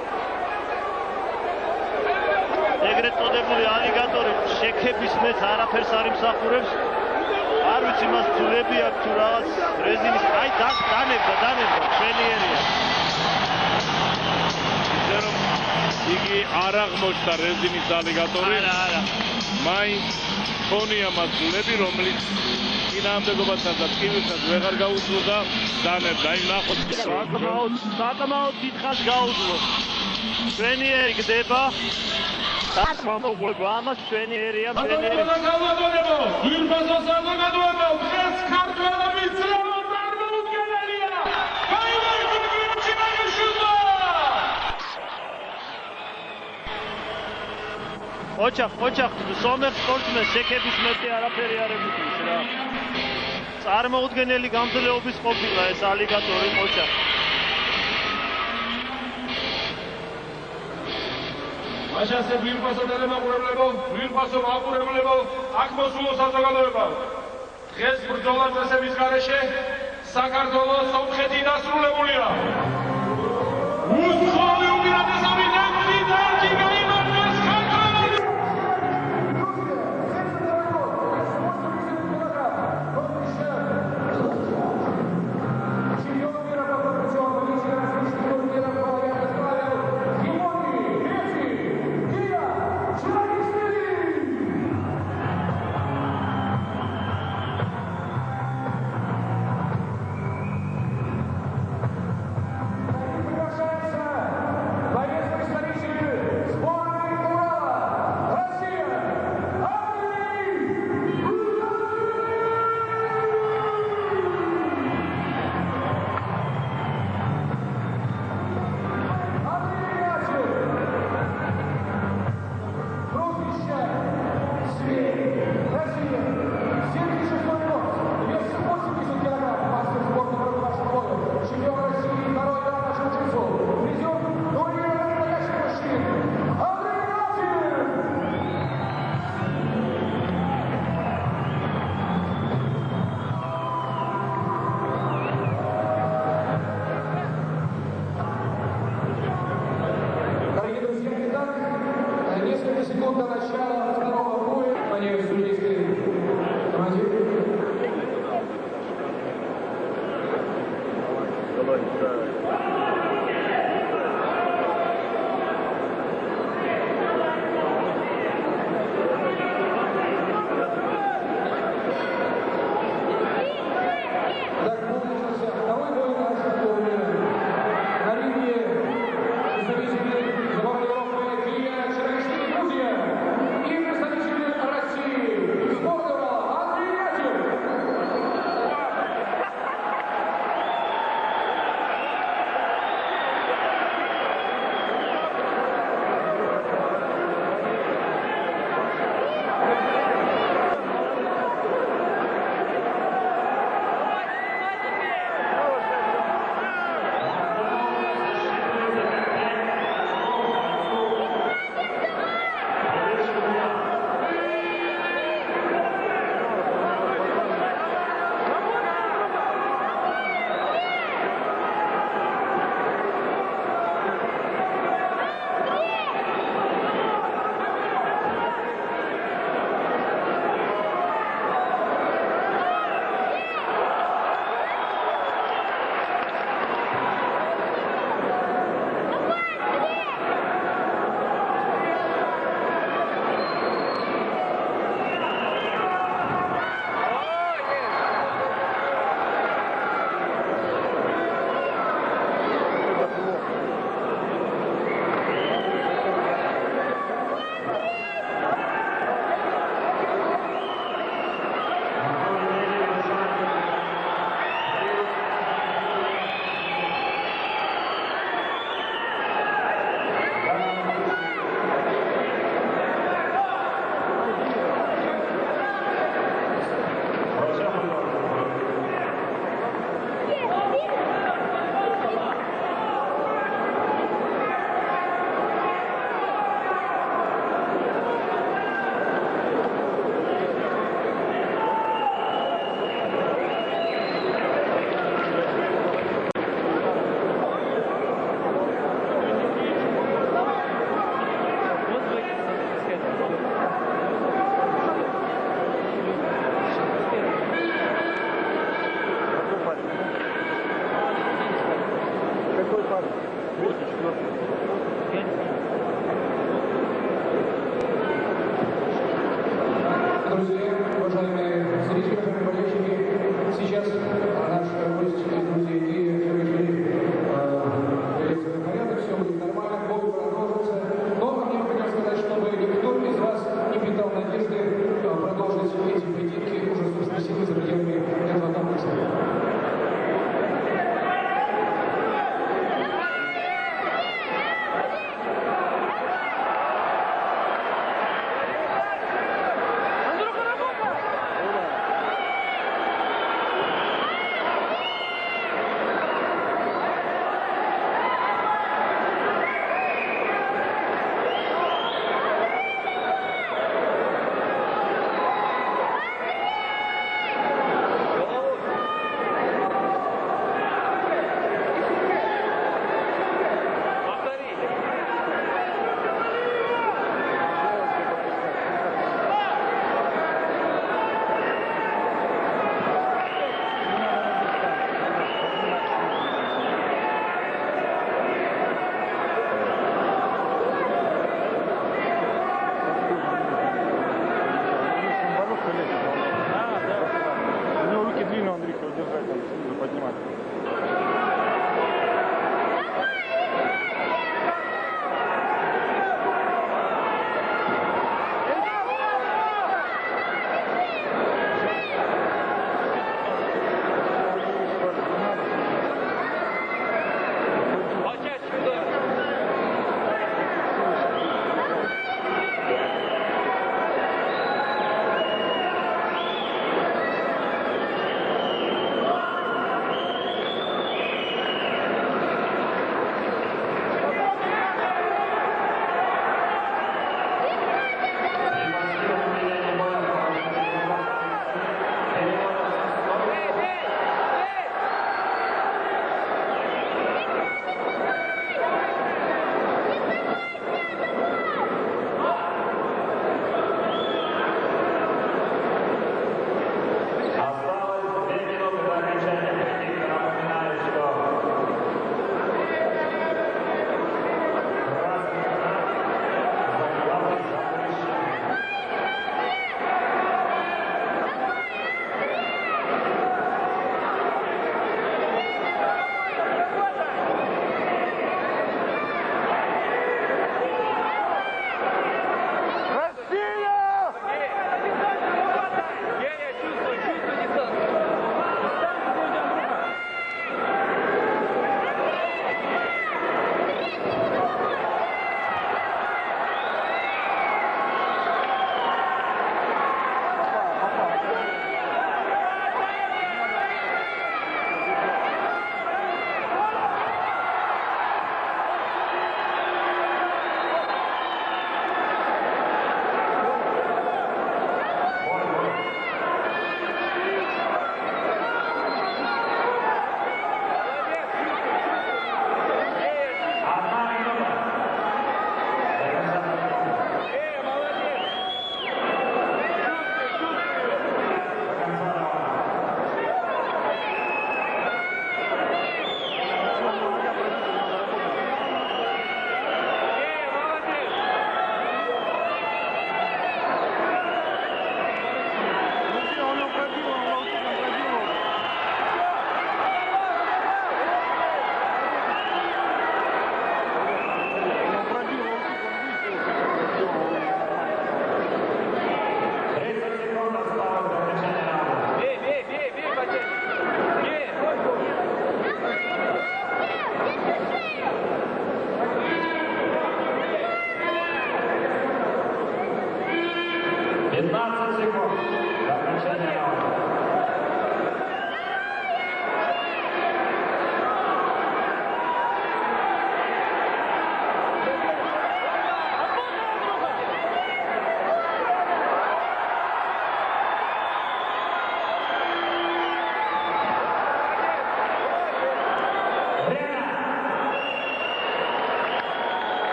ეგრეთ წოდებული ალიგატორი შექების მეტ არაფერს არ იმსახურებს. არ ვიცი მას ძულები აქვს თუ რაღაც რეზინის. აი დანება ჩვენიერია. იგი არ აღმოჩნდა რეზინის ალიგატორი. არა. მაინც ხონია მას ძულები, რომლის წინააღმდეგობასთან და ტკივილსაც ვეღარ გაუძლო და დანებდა. აი ნახოთ, საკმაოდ დიდხანს გაუძლო. ჩვენიერი გდება. ამას ჩვენიერია. ოჩახ სომეხ სპორტსმენს შექების მეტი არაფერი არ ეკუთვნის რა. წარმოუდგენელი გამძლეობის ყოფილა ეს ალიგატორი ოჩახ. მაშასე ვირფასო მაყურებლებო, აქ მოსულო საზოგადოება. დღეს ბრძოლა წესების გარეშე საქართველოს სომხეთი დასრულებულია. უსხოლი უპირატესობი ნაკრები დარჩი გაიმარჯვეს საქართველოს.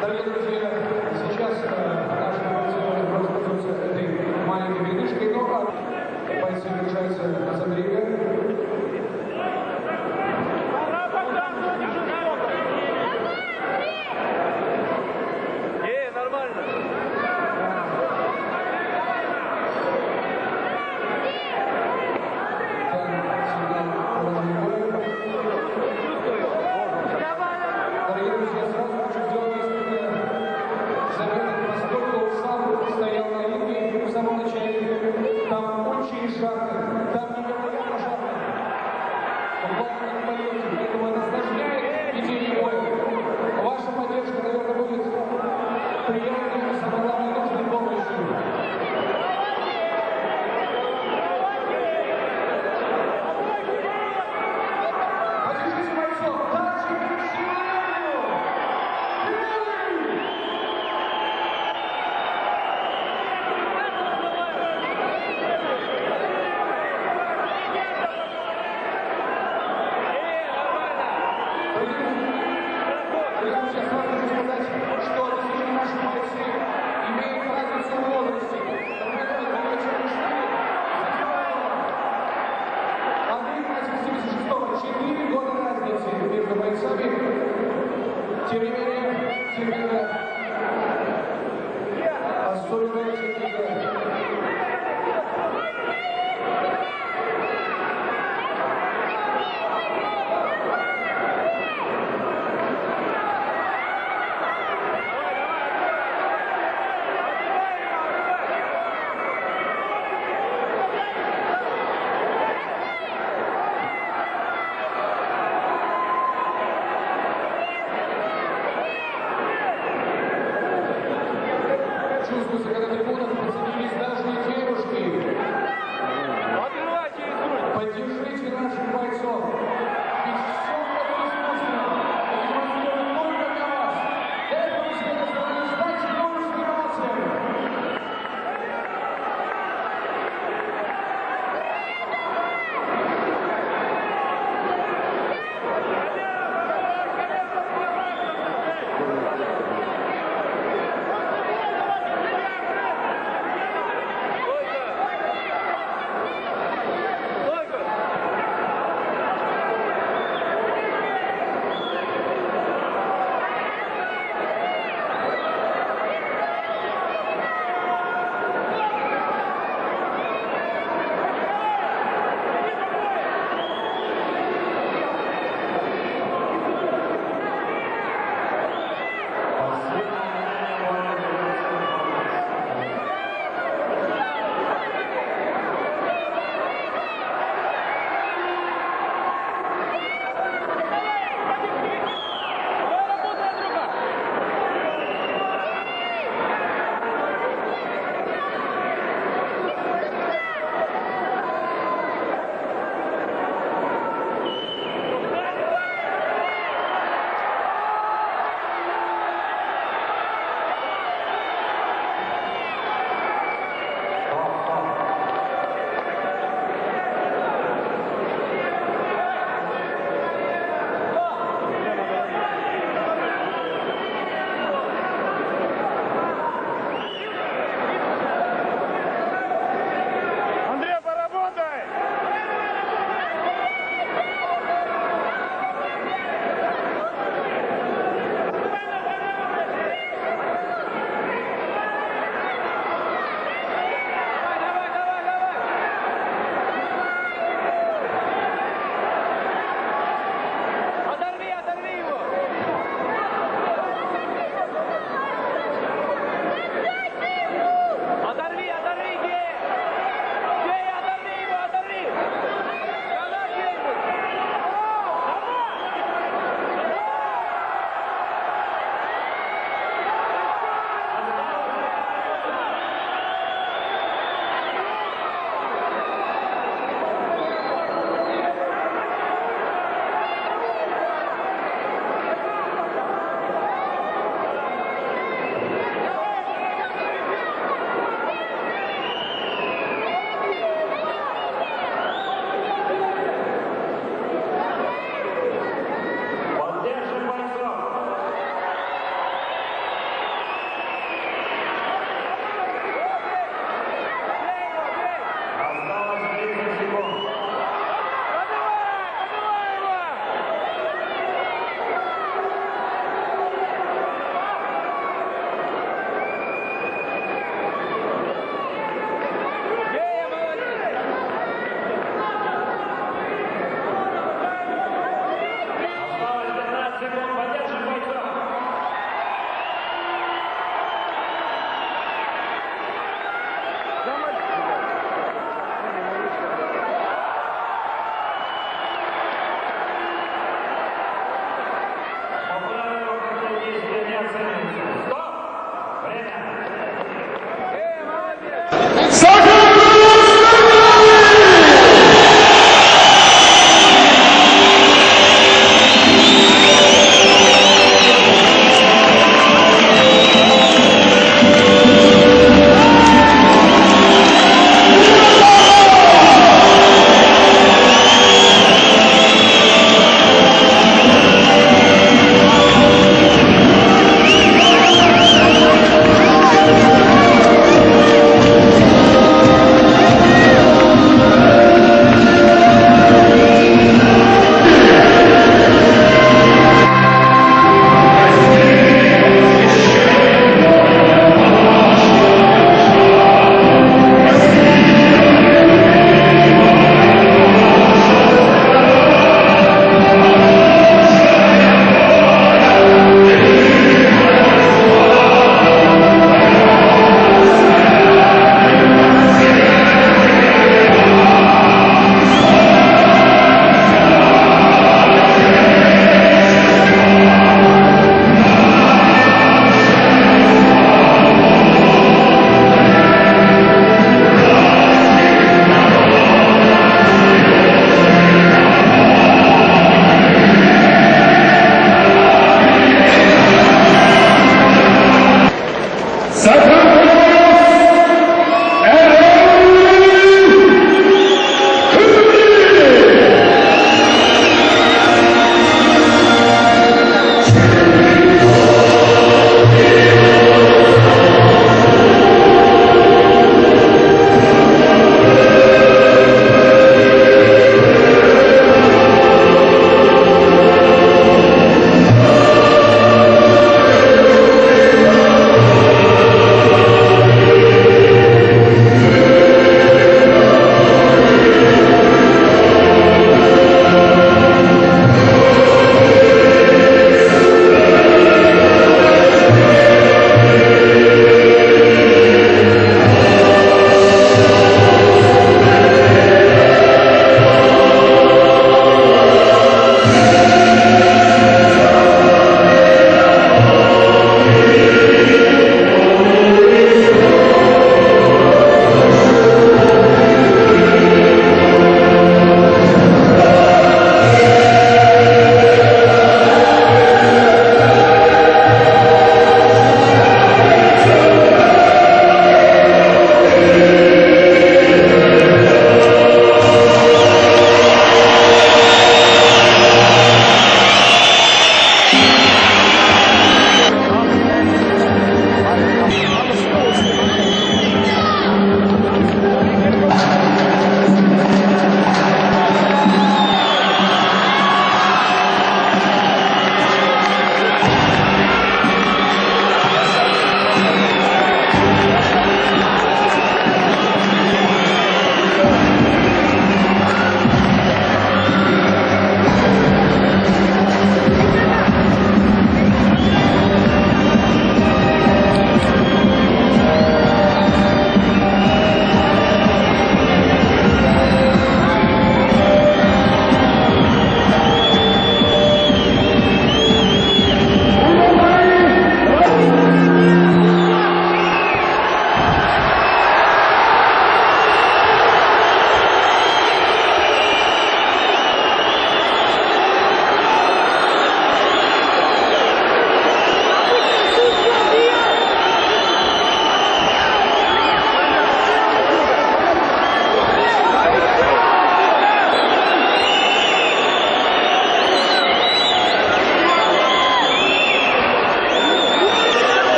Дорогие друзья, сейчас наши бойцы воспользуются этой маленькой передышкой, но бой завершается на задреве.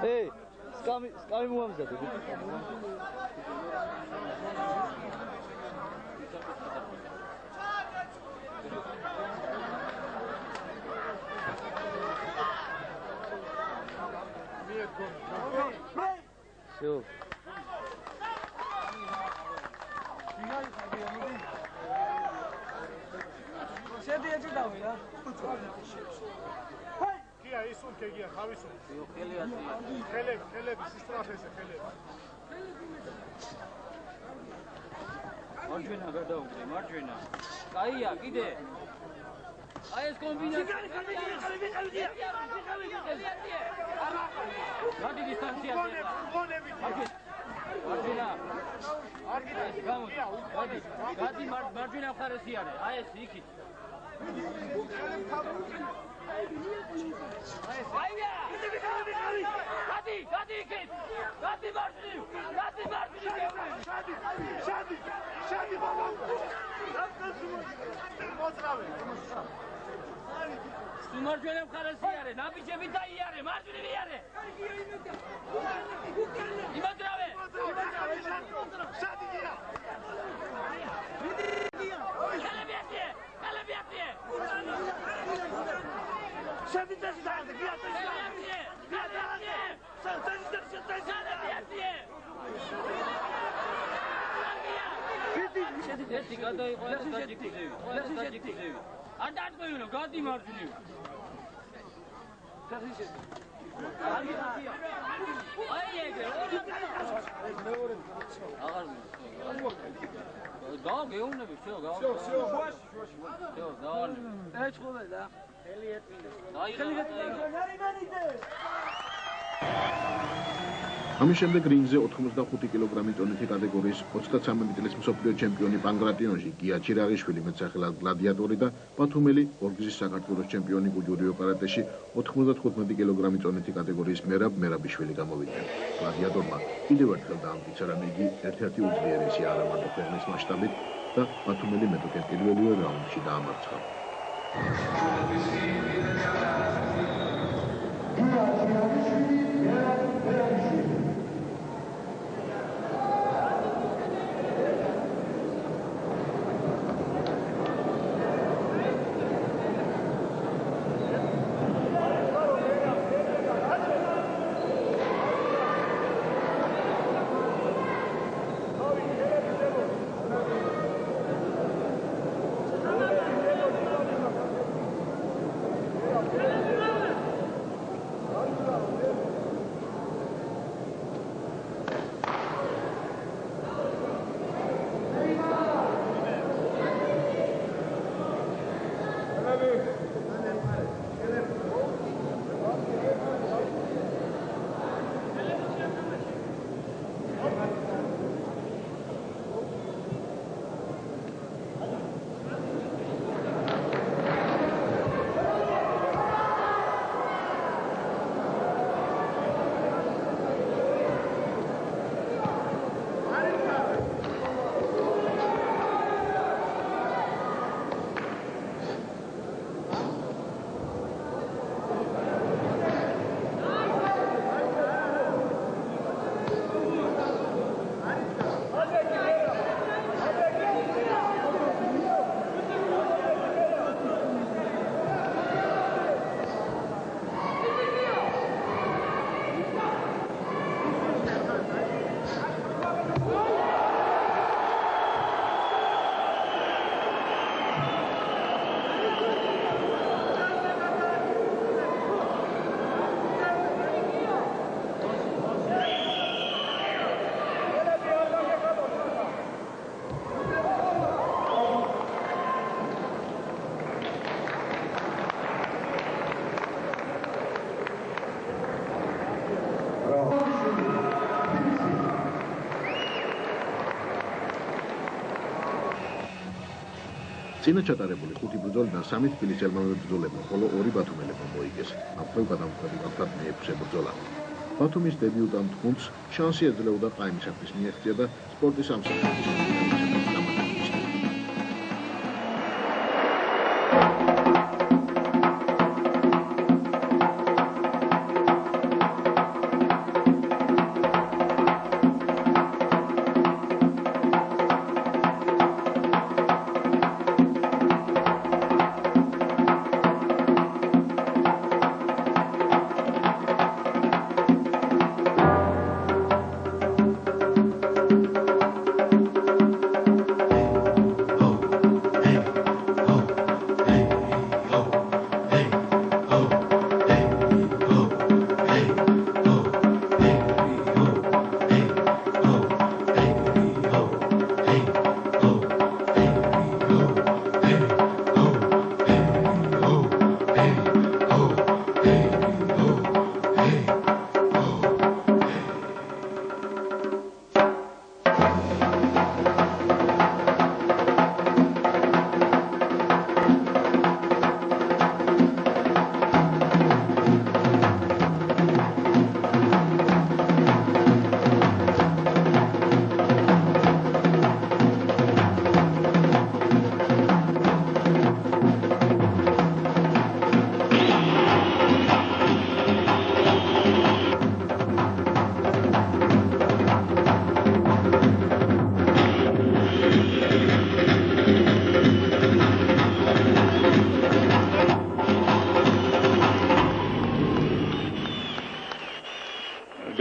Hey, scami muamız zaten. Kia isun kegia, havisun. Keleb, sistrafese keleb. Marjina გადაუგრე, მარჯვენა. კაია, კიდე. აი ეს კომბინაცია. გადი დისტანციაზე. მარჯვენა. გადი მარჯვენა მხარესი არის. აი ეს იქით. აია! გადი იქით. გადი მარჯვნივ. Shadi baba. მოძრავე. მარჯვენა მხარესი არის. ნაბიჯები დაიარე, მარჯვნივ იარე. იმადრავე. Shadi-ია. Kalabiyatiye. Shadi daşıdı. Kalabiyatiye. ერთი გადაიყო ეს დაჯიქზევი. ეს დაჯიქზევი. არ დაწყევინო, გადი მარჯვნივ. აი ეგრე. აღარ და გეუნები, всё, და. ეჩხუბე და. ხელი ეტმინე. ამის შემდეგ რინგზე 85 კილოგრამი ტონითი კატეგორიის 33 წლის მსოფლიო ჩემპიონი პანგრატიონში გია ჩირაღიშვილი მეტსახელად გლადიატორი და ბათუმელი ორგზის საქართველოს ჩემპიონი გუჯურიო კარატეში 95 კილოგრამი ტონითი კატეგორიის მერაბიშვილი გამოვიდნენ. გლადიატორმა კიდევ ერთხელ დაამტკიცა, რომ იგი ერთ-ერთი უძლიერესი არა მარტო ქვეყნის მასშტაბით და ბათუმელი მეტოქე პირველივე რაუნდში დაამარცხა. წინა ჩატარებული 5 ბრძოლიდან 3 თბილისელმა მებრძოლებმა, ხოლო 2 ბათუმელებმა მოიგეს. ამხრივ გადამხდები გახდა მე-6 ბრძოლა. ბათუმის დებიუტანტ გუნდს შანსი ეძლეოდა ყაიმისათვის მიეღწია და სპორტის ამსახვევის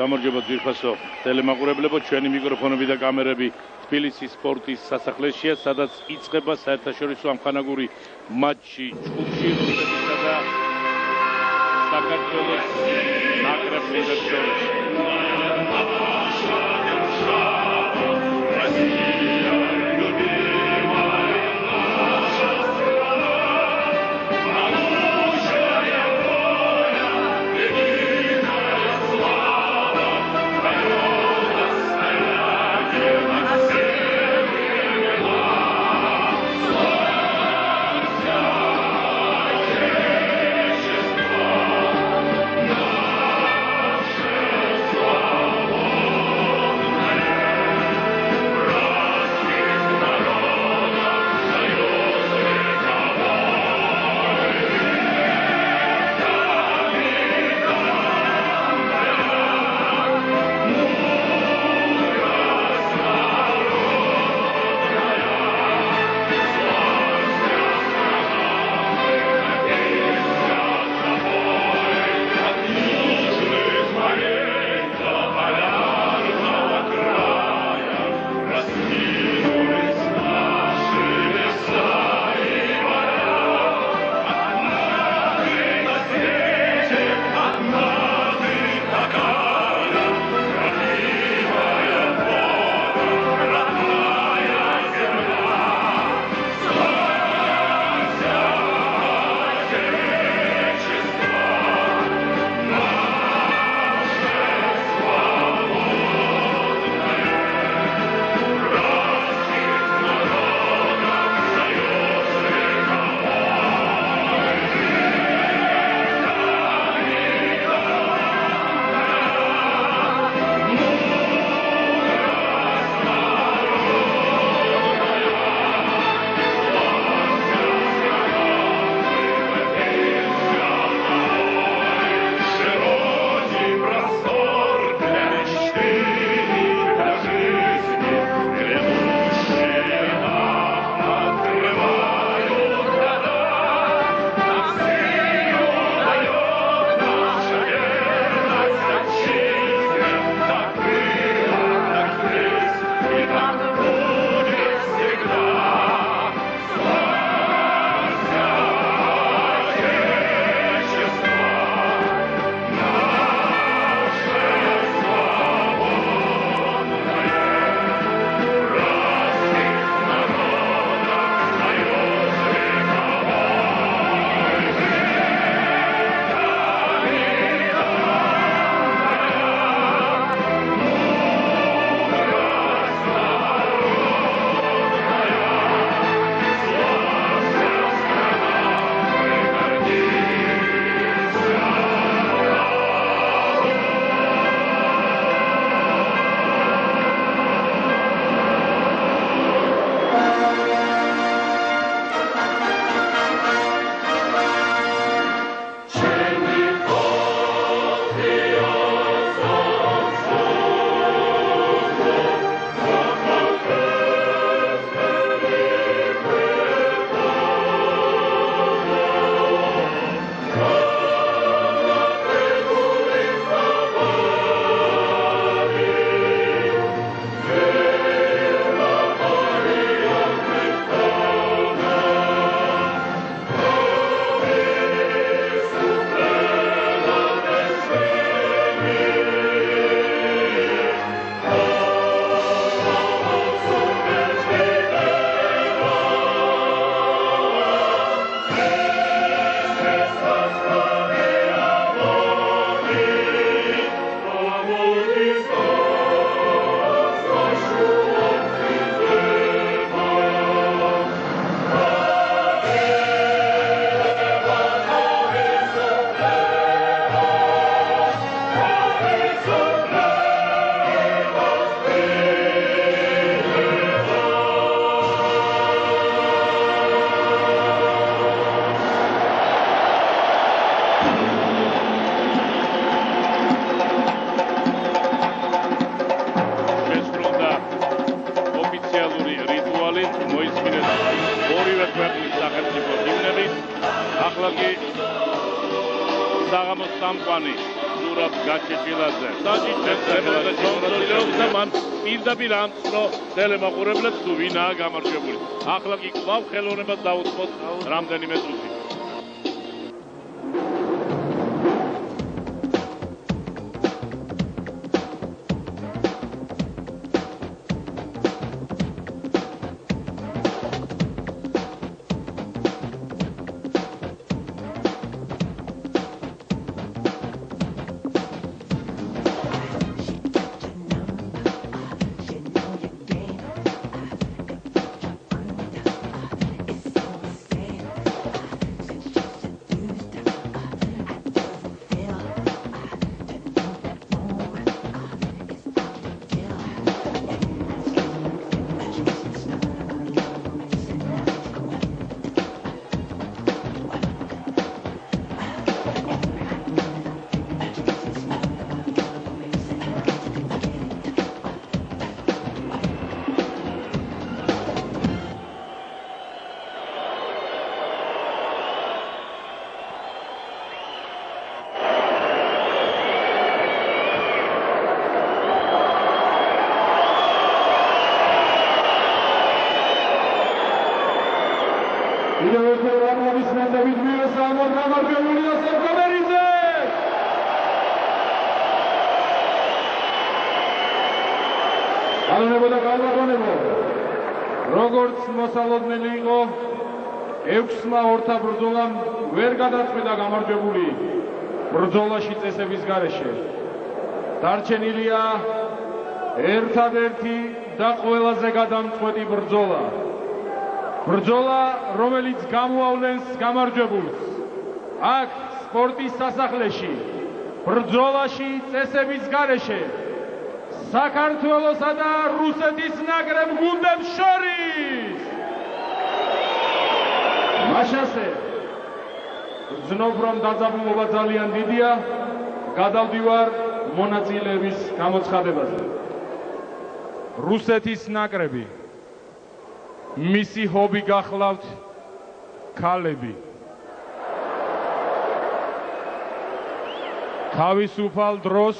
გამარჯობა ძვირფასო ტელემაყურებლებო, ჩვენი მიკროფონები და კამერები თბილისის სპორტის სასახლეშია, სადაც იწყება საერთაშორისო ამხანაგური მატჩი ჯგუფში რუსეთისა და საქართველოს ნაკრებების შორის. ახლა კი საღამოს სამყვანი ზურაბ გაჩეჩილაძე. და მან პირდაპირ ამცნო ტელემაყურებლებს თუ ვინაა გამარჯვებული. ახლა კი კვლავ ხელოვნებას დაუწყოთ რამდენიმე წუთი. როგორც მოსალოდნელი იყო 6-მა ორთა ბრძოლამ ვერ გადაწყვეტა გამარჯვებული ბრძოლაში წესების გარეშე. დარჩენილია ერთადერთი და ყველაზე გადამწყვეტი ბრძოლა. ბრძოლა, რომელიც გამოავლენს გამარჯვებულს. აქ სპორტის სასახლეში ბრძოლაში წესების გარეშე საქართველოსა და რუსეთის ნაკრებ გუნდებს შორის. მაშასე გრძნობ რომ დაძაბულობა ძალიან დიდია, გადავდივარ მონაწილეების გამოცხადებაზე. რუსეთის ნაკრები, მისი ჰობი გახლავთ ქალები. თავისუფალ დროს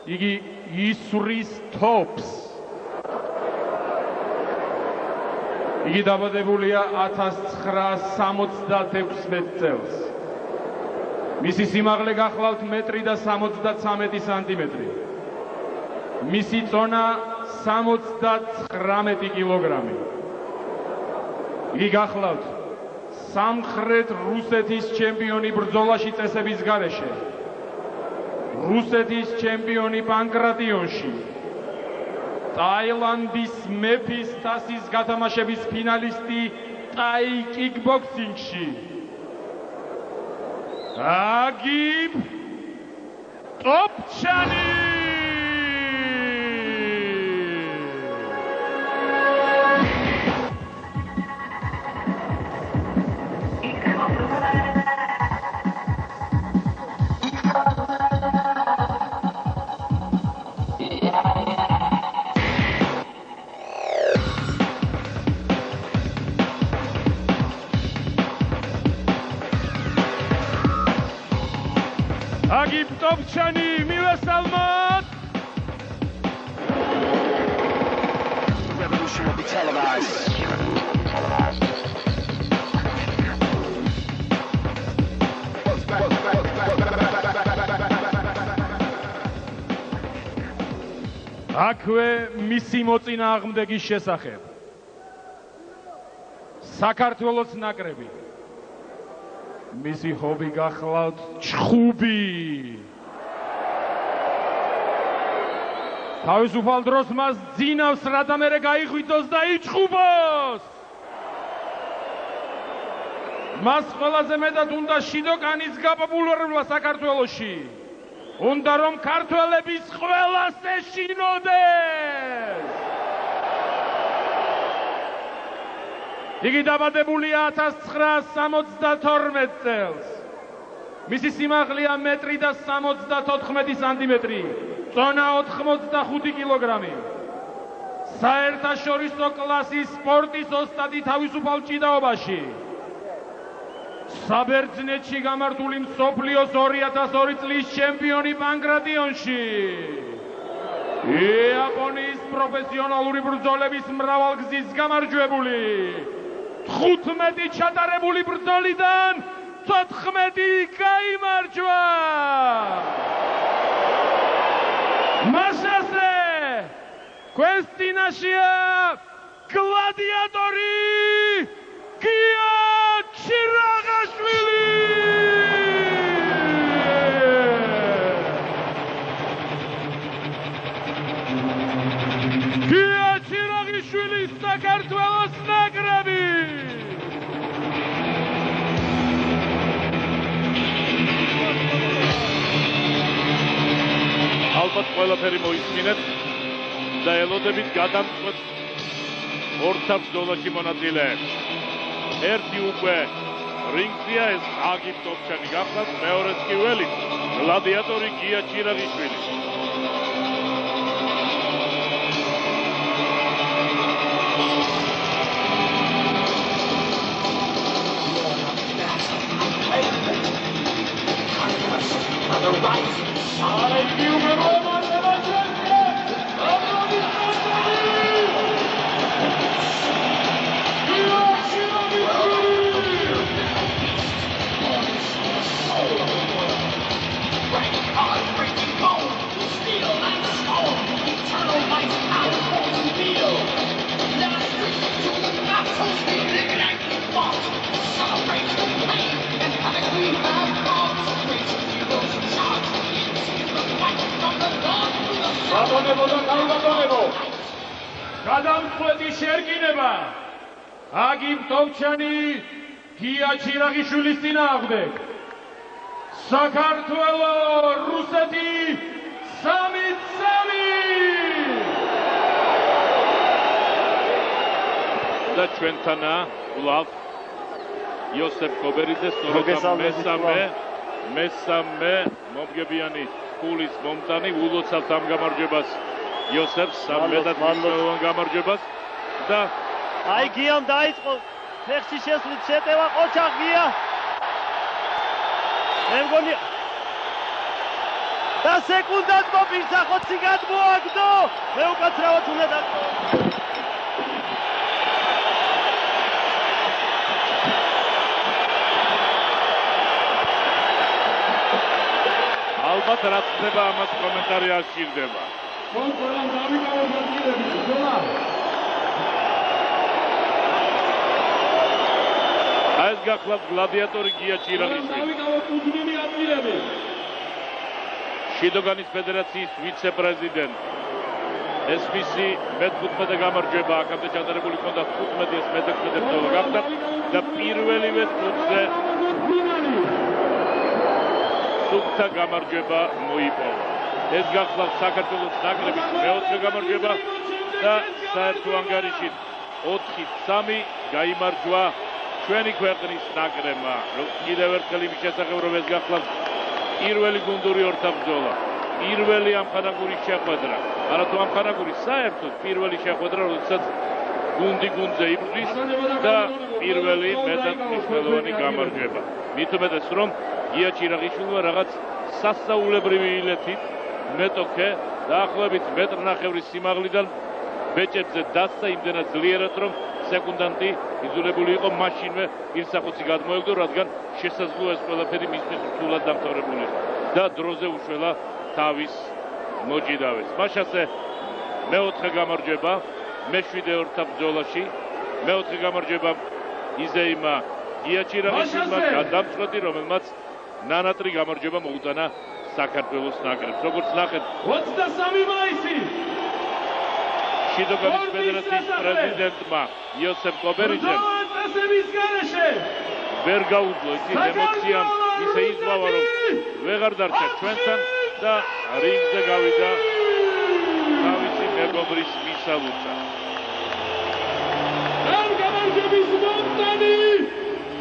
იგი ისვრის თოფს. იგი დაბადებულია 1966 წელს. მისი სიმაღლე გახლავთ 1.73 სანტიმეტრი. მისი წონა 79 კილოგრამი. იგი გახლავთ სამხრეთ რუსეთის ჩემპიონი ბრძოლაში წესების გარეშე. რუსეთის ჩემპიონი პანკრატიონში, ტაილანდის მეფის თასის გათამაშების ფინალისტი ტაი კიკბოქსინგში. აგიბ ტოპჩანი. აგიბ ტოპჩანი, მივესალმოთ! Revolution will be televised. აქვე მისი მოწინააღმდეგის შესახებ. საქართველოს ნაკრები. მისი ჰობი გახლავთ ჩხუბი. თავისუფალ დროს მას ძინავს, რადგან გაიხვიტოს და იჩხუბოს. მას ყველაზე მეტად უნდა შიდოკანის გაპოპულარობა საქართველოში. უნდა რომ ქართველების ყველას ეშინოდეს. იგი დაბადებულია 1972 წელს. მისი სიმაღლეა 1.74 სანტიმეტრი, წონა 85 კილოგრამი. საერთაშორისო კლასის სპორტის ოსტატი თავისუფალ ჭიდაობაში. საბერძნეთში გამართული მსოფლიოს 2002 წლის ჩემპიონი პანკრატიონში, იაპონიის პროფესიონალური ბრძოლების მრავალგზის გამარჯვებული, 15 ჩატარებული ბრძოლიდან 14 გაიმარჯვა. მასაზე questinashia gladiatori Gia Chiragashvili. Gia Chiragashvili საქართველოს ნაკრები. ალბათ ყველაფერი მოისმინეთ და ელოდებით გადამწყვეტ ორთა ბრძოლაში მონაწილეებს. ერთი უკვე რინგზეა, ეს აგიფ ტოპჩანი გახლავთ, მეორეც კი ველი გლადიატორი გია ჩირაღიშვილი. გადამწყვეტი შერკინება აგიმ ტოპჩანი გია ჩირაღიშვილის წინააღმდეგ. საქართველო რუსეთი 3-3. და ჩვენთანა გლავ იოსებ კობერიძე, სწორედ მესამე მომგებიანი ფულის მომტანი ულოცავთ ამ გამარჯვებას იოსებს, სამედად მნიშვნელოვან გამარჯვებას და აი გიამ დაიწყო ფეხში შესვლით შეტევა ყოჩა გია. მე მგონი და სეკუნდად მოპირსა ხოცი გადმოაგდო. მე უკაცრავად უნდა დაგწყო. ალბათ რაც ხდება ამას კომენტარი არ სჭირდება. აი ეს გახლავთ გლადიატორი გია ჩირაღიშვილი. შიდოგანის ფედერაციის ვიცე-პრეზიდენტი. ეს მისი მე-15 გამარჯვება, აქამდე ჩატარებული ჰქონდა 15, ეს მე-16 ბრძოლა გახდა და პირველივე ტურზე სუფთა გამარჯვება მოიპოვა. ეს გახლავთ საქართველოს ნაკრების მეოთხე გამარჯვება და საერთო ანგარიშით 4-3 გაიმარჯვა ჩვენი ქვეყნის ნაკრებმა. კიდევ ერთხელ იმის შესახებ, რომ ეს გახლავთ პირველი გუნდური ორთაბრძოლა, პირველი ამხანაგური შეხვედრა, არათუ ამხანაგური, საერთოდ პირველი შეხვედრა, როდესაც გუნდი გუნდზე იბრძვის და პირველი მეტად მნიშვნელოვანი გამარჯვება. მით უმეტეს, რომ გია ჩირაღიშვილმა რაღაც სასწაულებრივი ილეთით მეტოქე დაახლოებით 1.5 სიმაღლიდან ბეჭედზე დასცა იმდენად ძლიერად, რომ სეკუნდანტი იძულებული იყო მაშინვე ირსახოცი გადმოეგდო, რადგან შესაძლოა ეს ყველაფერი მისთვის რთულად დამთავრებული იყო და დროზე უშველა თავის მოჭიდავეს. მაშასე მეოთხე გამარჯვება მე-7 ორთაბრძოლაში, მეოთხე გამარჯვება იზეიმა გია ჩირაღიშვილმა, გადამწყვეტი, რომელმაც ნანატრი გამარჯვება მოუტანა საქართველოს ნაკრებს. როგორც ნახეთ, 23 მაისი შიდოგანის ფედერაციის პრეზიდენტმა იოსებ კობერიძემ ვერ გაუძლო ის ემოციამ, ისე იზღავა, რომ ვეღარ დარჩა ჩვენთან და რინგზე გავიდა თავისი მეგობრის მისალუცა. ამ გამარჯვების მომტანი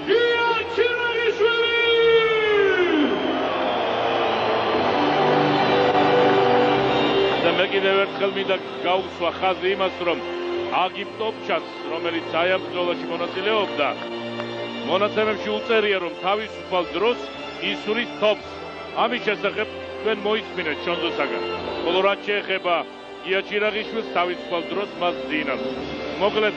გია ჩირაღიშვილი. და მე კიდევ ერთხელ მინდა გავუსვა ხაზი იმას, რომ აგიფ ტოპჩას, რომელიც აი ამ ბრძოლაში მონაწილეობდა, მონაცემებში უწერია, რომ თავისუფალ დროს ისურის თოფს. ამის შესახებ თქვენ მოისმინეთ ჩონდოსაგან. ხოლო რაც შეეხება გია ჩირაღიშვილს, თავისუფალ დროს მას ძინავს. მოკლედ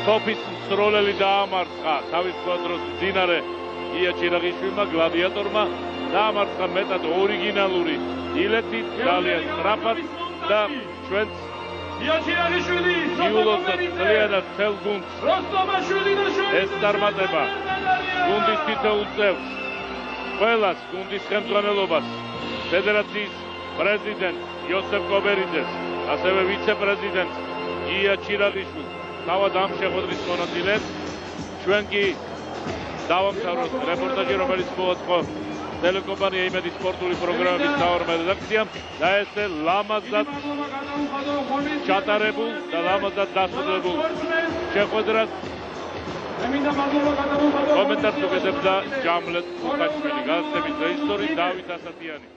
თოფის მსროლელი დაამარცხა თავისუფალ დროს მძინარე გია ჩირაღიშვილმა, გლადიატორმა დაამარცხა მეტად ორიგინალური ილეთით, ძალიან სწრაფად და ჩვენც იულოს და ძალიანად მთელ გუნდს ეს წარმატება გუნდის თითოეულ წევრს, ყველას გუნდის ხელმძღვანელობას, ფედერაციის პრეზიდენტს იოსებ კობერიძეს, ასევე ვიცე-პრეზიდენტს გია ჩირაღიშვილს თავად ამ შეხვედრის მონაწილეს. ჩვენ კი დავამთავროთ რეპორტაჟი, რომელიც მოაწყო ტელეკომპანია იმედი სპორტული პროგრამების მთავარ რედაქციამ და ესე ლამაზად ჩატარებულ და ლამაზად დასრულებულ შეხვედრას კომენტარს უგებდა ჯამლეთ მუხაჩვილი, გადაცემის რეჟისორი დავით ასათიანი.